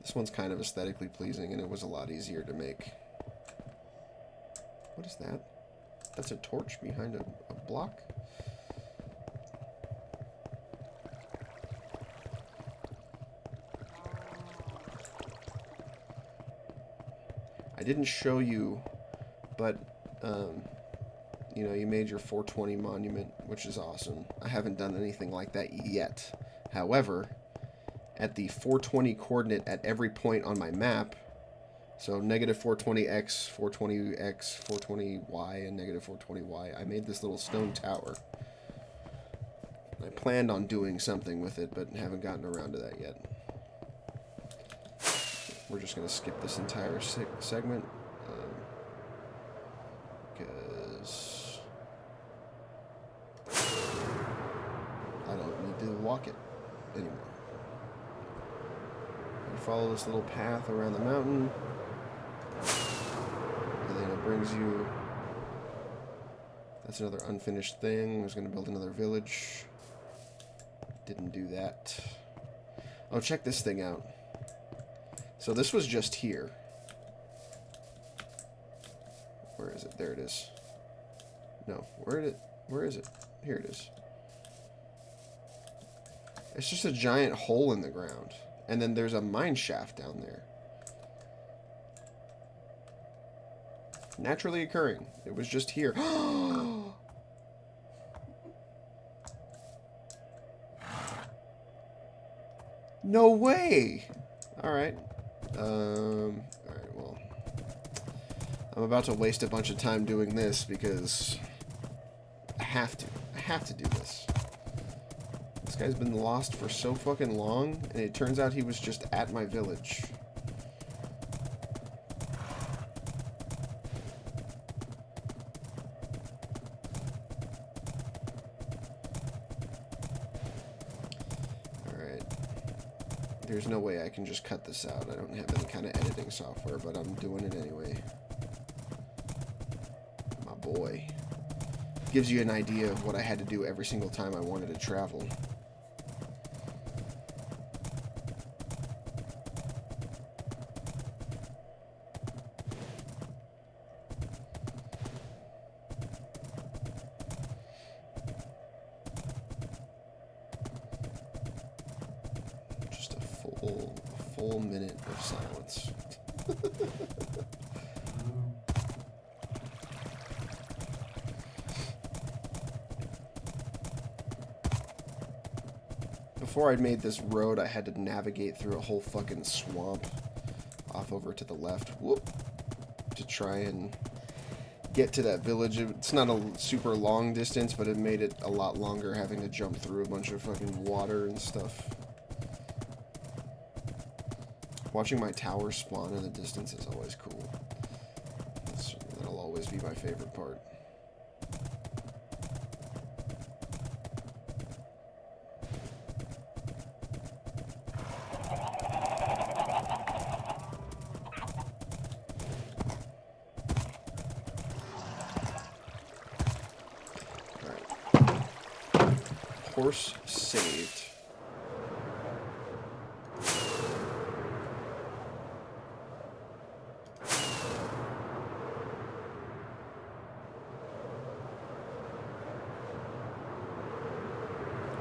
This one's kind of aesthetically pleasing, and it was a lot easier to make. What is that? That's a torch behind a block? I didn't show you, but, you know, you made your 420 monument, which is awesome. I haven't done anything like that yet. However, at the 420 coordinate at every point on my map, so negative 420x, 420x, 420y, and negative 420y, I made this little stone tower. I planned on doing something with it, but haven't gotten around to that yet. We're just going to skip this entire segment because I don't need to walk it anymore. You follow this little path around the mountain, and then it brings you... That's another unfinished thing. I was going to build another village. Didn't do that. Oh, check this thing out. So this was just here. Where is it? There it is. No, where is it? Here it is. It's just a giant hole in the ground. And then there's a mine shaft down there. Naturally occurring. It was just here. No way! Alright. Alright, well. I'm about to waste a bunch of time doing this because I have to. I have to do this. This guy's been lost for so fucking long, and it turns out he was just at my village. There's no way I can just cut this out. I don't have any kind of editing software, but I'm doing it anyway. My boy. Gives you an idea of what I had to do every single time I wanted to travel. Full minute of silence. Before I made this road, I had to navigate through a whole fucking swamp off over to the left. Whoop! To try and get to that village. It's not a super long distance, but it made it a lot longer having to jump through a bunch of fucking water and stuff. Watching my tower spawn in the distance is always cool. That'll always be my favorite part. Horse saved.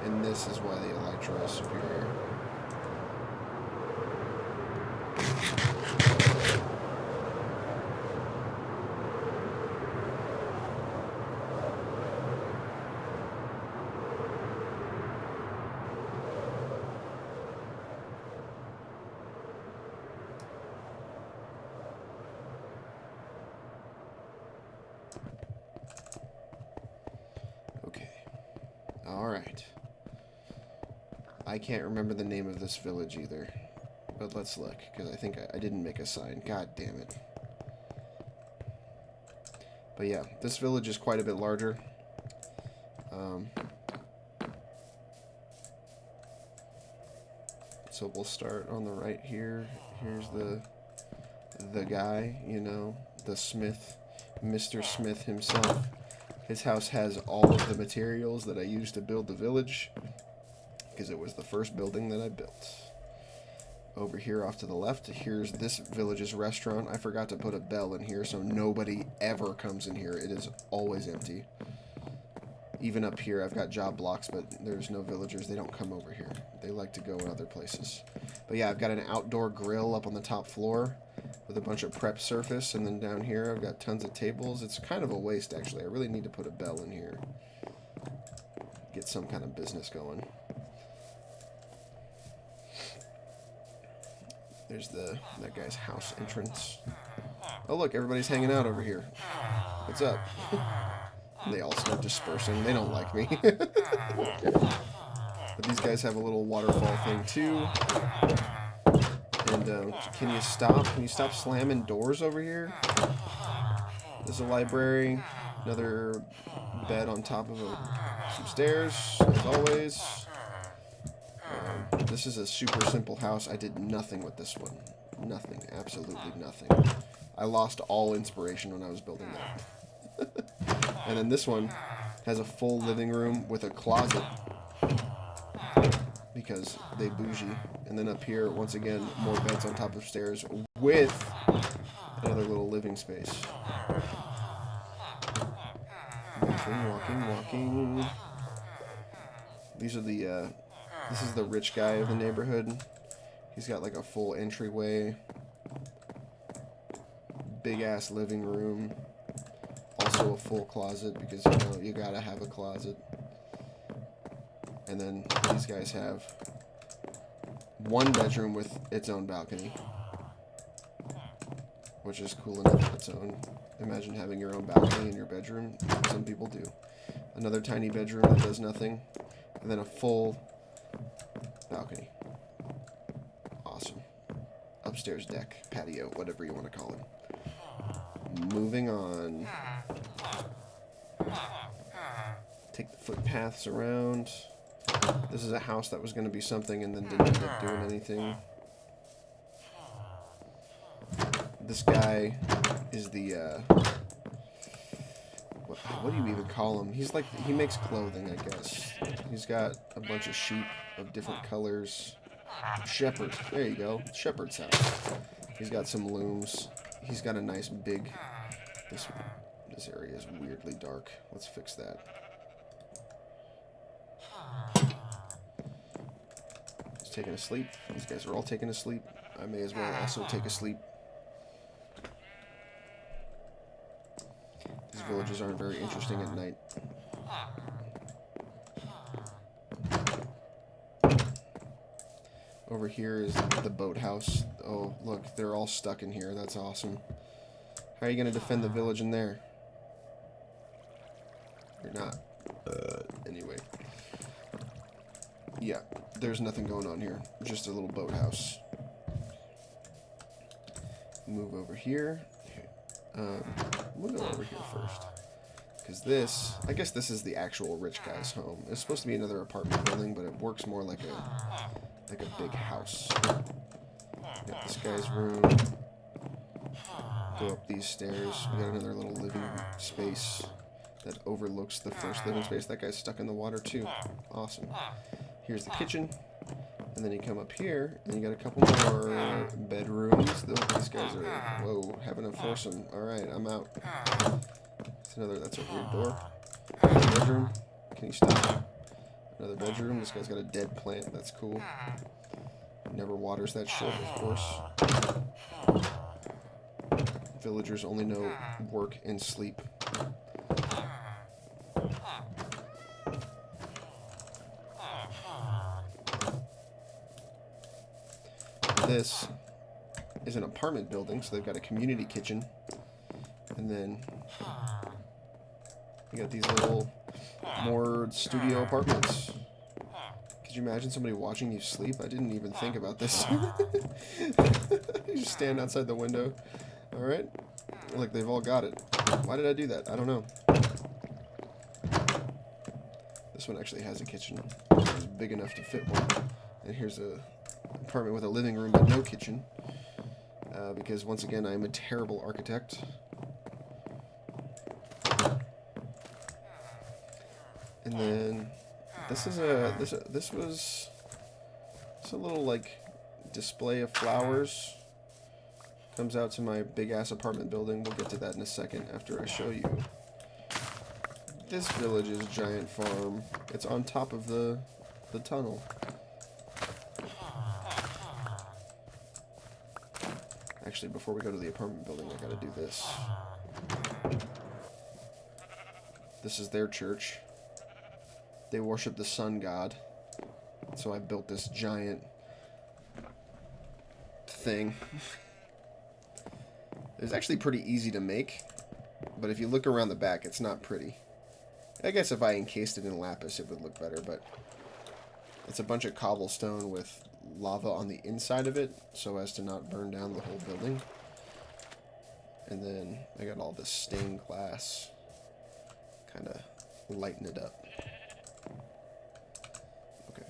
And this is why the Electro is superior. Alright. I can't remember the name of this village either. But let's look, because I think I didn't make a sign. God damn it. But yeah, this village is quite a bit larger. So we'll start on the right here. Here's the guy, you know, the Smith, Mr. Smith himself. His house has all of the materials that I used to build the village, because it was the first building that I built. Over here off to the left, here's this village's restaurant. I forgot to put a bell in here, so nobody ever comes in here. It is always empty. Even up here, I've got job blocks, but there's no villagers. They don't come over here. They like to go in other places. But yeah, I've got an outdoor grill up on the top floor with a bunch of prep surface, and then down here I've got tons of tables. It's kind of a waste, actually. I really need to put a bell in here. Get some kind of business going. There's that guy's house entrance. Oh look, everybody's hanging out over here. What's up? They all start dispersing. They don't like me. But these guys have a little waterfall thing too. And can you stop? Can you stop slamming doors over here? There's a library. Another bed on top of some stairs, as always. This is a super simple house. I did nothing with this one. Nothing. Absolutely nothing. I lost all inspiration when I was building that. And then this one has a full living room with a closet, because they bougie. And then up here, once again, more beds on top of stairs with another little living space. Walking. These are this is the rich guy of the neighborhood. He's got like a full entryway, big ass living room, also a full closet, because you know you gotta have a closet. And then these guys have one bedroom with its own balcony, which is cool enough on its own. Imagine having your own balcony in your bedroom. Some people do. Another tiny bedroom that does nothing, and then a full balcony. Awesome. Upstairs deck, patio, whatever you want to call it. Moving on. Take the footpaths around. This is a house that was going to be something and then didn't end up doing anything. This guy is the, what do you even call him? He's like, he makes clothing, I guess. He's got a bunch of sheep of different colors. Shepherd. There you go. Shepherd's house. He's got some looms. He's got a nice big... This area is weirdly dark. Let's fix that. He's taking a sleep. These guys are all taking a sleep. I may as well also take a sleep. These villages aren't very interesting at night. Over here is the boathouse. Oh, look, they're all stuck in here. That's awesome. How are you going to defend the village in there? You're not. Anyway. Yeah, there's nothing going on here. Just a little boathouse. move over here. We'll go over here first. Because this, I guess this is the actual rich guy's home. It's supposed to be another apartment building, but it works more like a big house. Got this guy's room. Go up these stairs. We got another little living space that overlooks the first living space. That guy's stuck in the water too. Awesome. Here's the kitchen. And then you come up here, and you got a couple more bedrooms. These guys are, whoa, having a foursome. Alright, I'm out. That's a weird door. Another bedroom. Can you stop? Another bedroom. This guy's got a dead plant. That's cool. Never waters that shit, of course. Villagers only know work and sleep. This is an apartment building, so they've got a community kitchen. And then you got these little more studio apartments. Could you imagine somebody watching you sleep? I didn't even think about this. You just stand outside the window. Alright. Look, they've all got it. Why did I do that? I don't know. This one actually has a kitchen. It's big enough to fit one. And here's a apartment with a living room but no kitchen. Because once again, I'm a terrible architect. And then this is this was a little like display of flowers. Comes out to my big ass apartment building. We'll get to that in a second after I show you. This village's giant farm. It's on top of the tunnel. Actually, before we go to the apartment building, I gotta do this. This is their church. They worship the sun god. So I built this giant thing. It's actually pretty easy to make, but if you look around the back, it's not pretty. I guess if I encased it in lapis, it would look better, but it's a bunch of cobblestone with lava on the inside of it, so as to not burn down the whole building. And then I got all this stained glass, kind of lighten it up. Okay.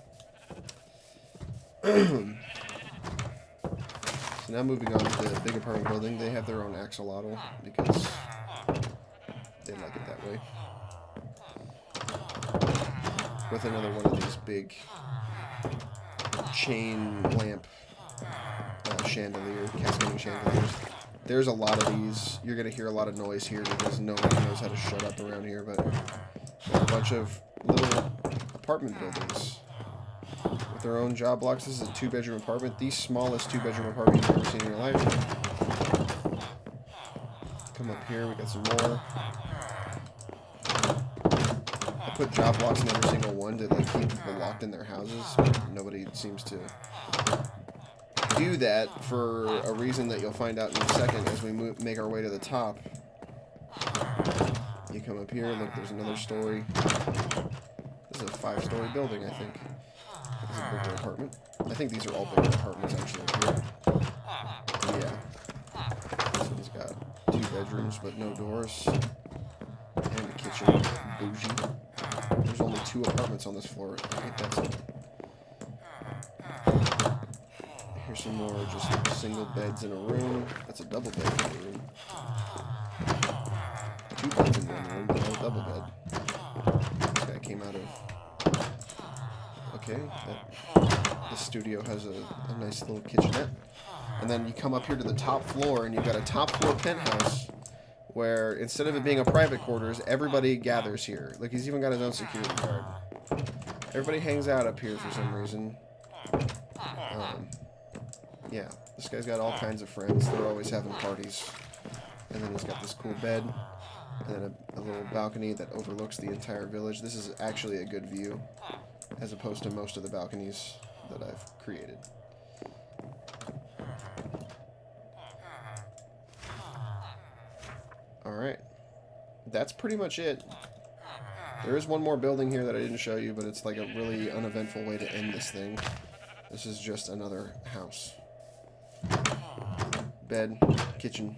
So now moving on to the big apartment building, they have their own axolotl because they like it that way. With another one of these big chain lamp chandelier, cascading chandeliers. There's a lot of these. You're going to hear a lot of noise here because nobody knows how to shut up around here, but a bunch of little apartment buildings with their own job blocks. This is a 2-bedroom apartment. The smallest 2-bedroom apartment you've ever seen in your life. Come up here, we got some more. I put job blocks in every single one to like keep people locked in their houses. Nobody seems to do that for a reason that you'll find out in a second as we make our way to the top. You come up here, look, there's another story. This is a 5-story building, I think. This is a bigger apartment. I think these are all bigger apartments actually up here. Yeah. This one's got 2 bedrooms but no doors. And a kitchen. Bougie. There's only 2 apartments on this floor. I think that's it. Here's some more just single beds in a room. That's a double bed in a room. 2 beds in one room, but no double bed. This guy came out of... Okay, this studio has a nice little kitchenette. And then you come up here to the top floor, and you've got a top floor penthouse where instead of it being a private quarters, everybody gathers here. Like, he's even got his own security guard. Everybody hangs out up here for some reason. Yeah, this guy's got all kinds of friends. They're always having parties. And then he's got this cool bed. And then a little balcony that overlooks the entire village. This is actually a good view, as opposed to most of the balconies that I've created. Alright. That's pretty much it. There is one more building here that I didn't show you, but it's like a really uneventful way to end this thing. This is just another house. bed, kitchen,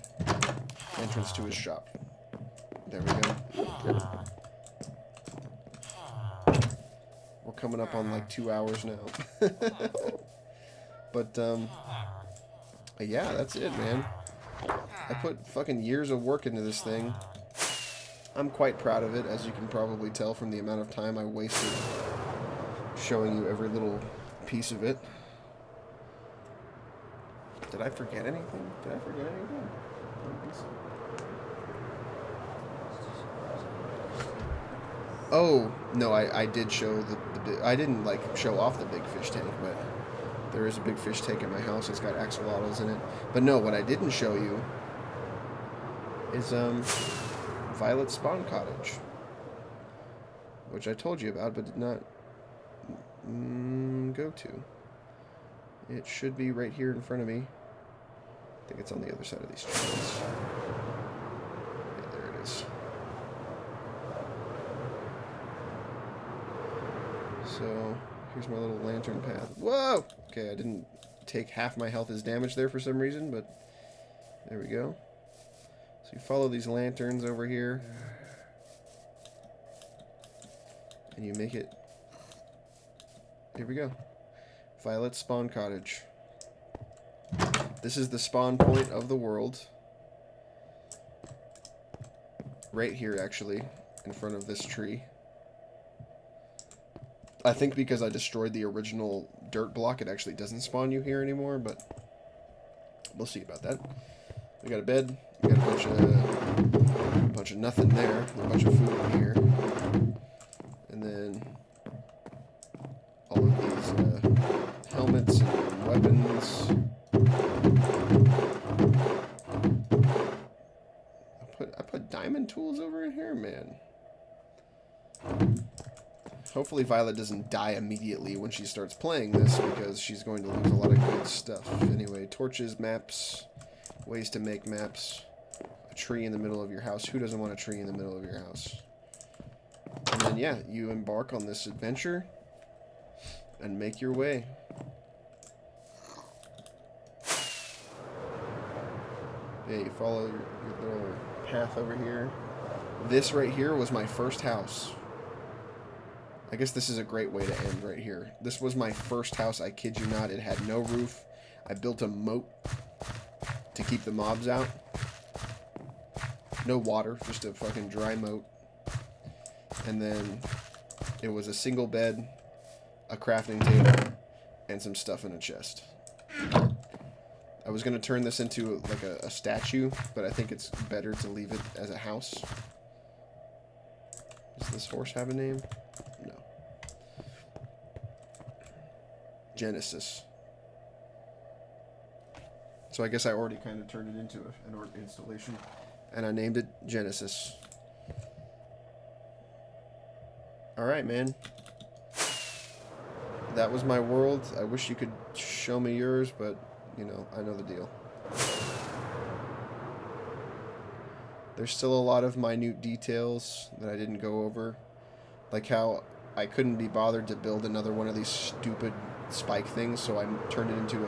entrance to his shop. There we go. We're coming up on like 2 hours now. But, yeah, that's it, man. I put fucking years of work into this thing. I'm quite proud of it, as you can probably tell from the amount of time I wasted showing you every little piece of it. Did I forget anything? Did I forget anything? I don't think so. Oh, no, I did show the I didn't, like, show off the big fish tank, but there is a big fish tank in my house. It's got axolotls in it. But no, what I didn't show you is, Violet's spawn cottage, which I told you about, but did not go to. It should be right here in front of me. I think it's on the other side of these trees. Yeah, there it is. So, here's my little lantern path. Whoa! Okay, I didn't take half my health as damage there for some reason, but there we go. So you follow these lanterns over here, and you make it. Here we go. Violet's spawn cottage. This is the spawn point of the world. Right here, actually, in front of this tree. I think because I destroyed the original dirt block, it actually doesn't spawn you here anymore, but we'll see about that. We got a bed. We got a bunch of nothing there. A bunch of food in here. And then all of these helmets and weapons. I put diamond tools over in here, man. Hopefully Violet doesn't die immediately when she starts playing this, because she's going to lose a lot of good stuff. Anyway, torches, maps, ways to make maps, a tree in the middle of your house. Who doesn't want a tree in the middle of your house? And then, yeah, you embark on this adventure and make your way. Yeah, you follow your little path over here. This right here was my first house. I guess this is a great way to end right here. This was my first house, I kid you not. It had no roof. I built a moat to keep the mobs out. No water, just a fucking dry moat. And then it was a single bed, a crafting table, and some stuff in a chest. I was going to turn this into like a statue, but I think it's better to leave it as a house. Does this horse have a name? No. Genesis. So I guess I already kind of turned it into an art installation, and I named it Genesis. Alright, man. That was my world. I wish you could show me yours, but, you know, I know the deal. There's still a lot of minute details that I didn't go over. Like how I couldn't be bothered to build another one of these stupid spike things, so I turned it into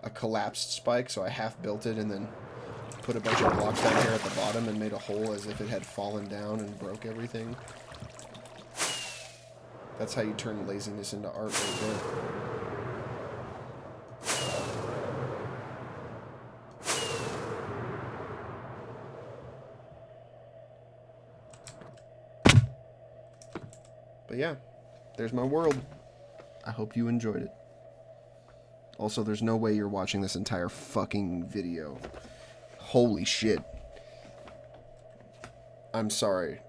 a collapsed spike, so I half built it and then put a bunch of blocks down here at the bottom and made a hole as if it had fallen down and broke everything. That's how you turn laziness into art right there. But yeah, there's my world. I hope you enjoyed it. Also, there's no way you're watching this entire fucking video. Holy shit. I'm sorry.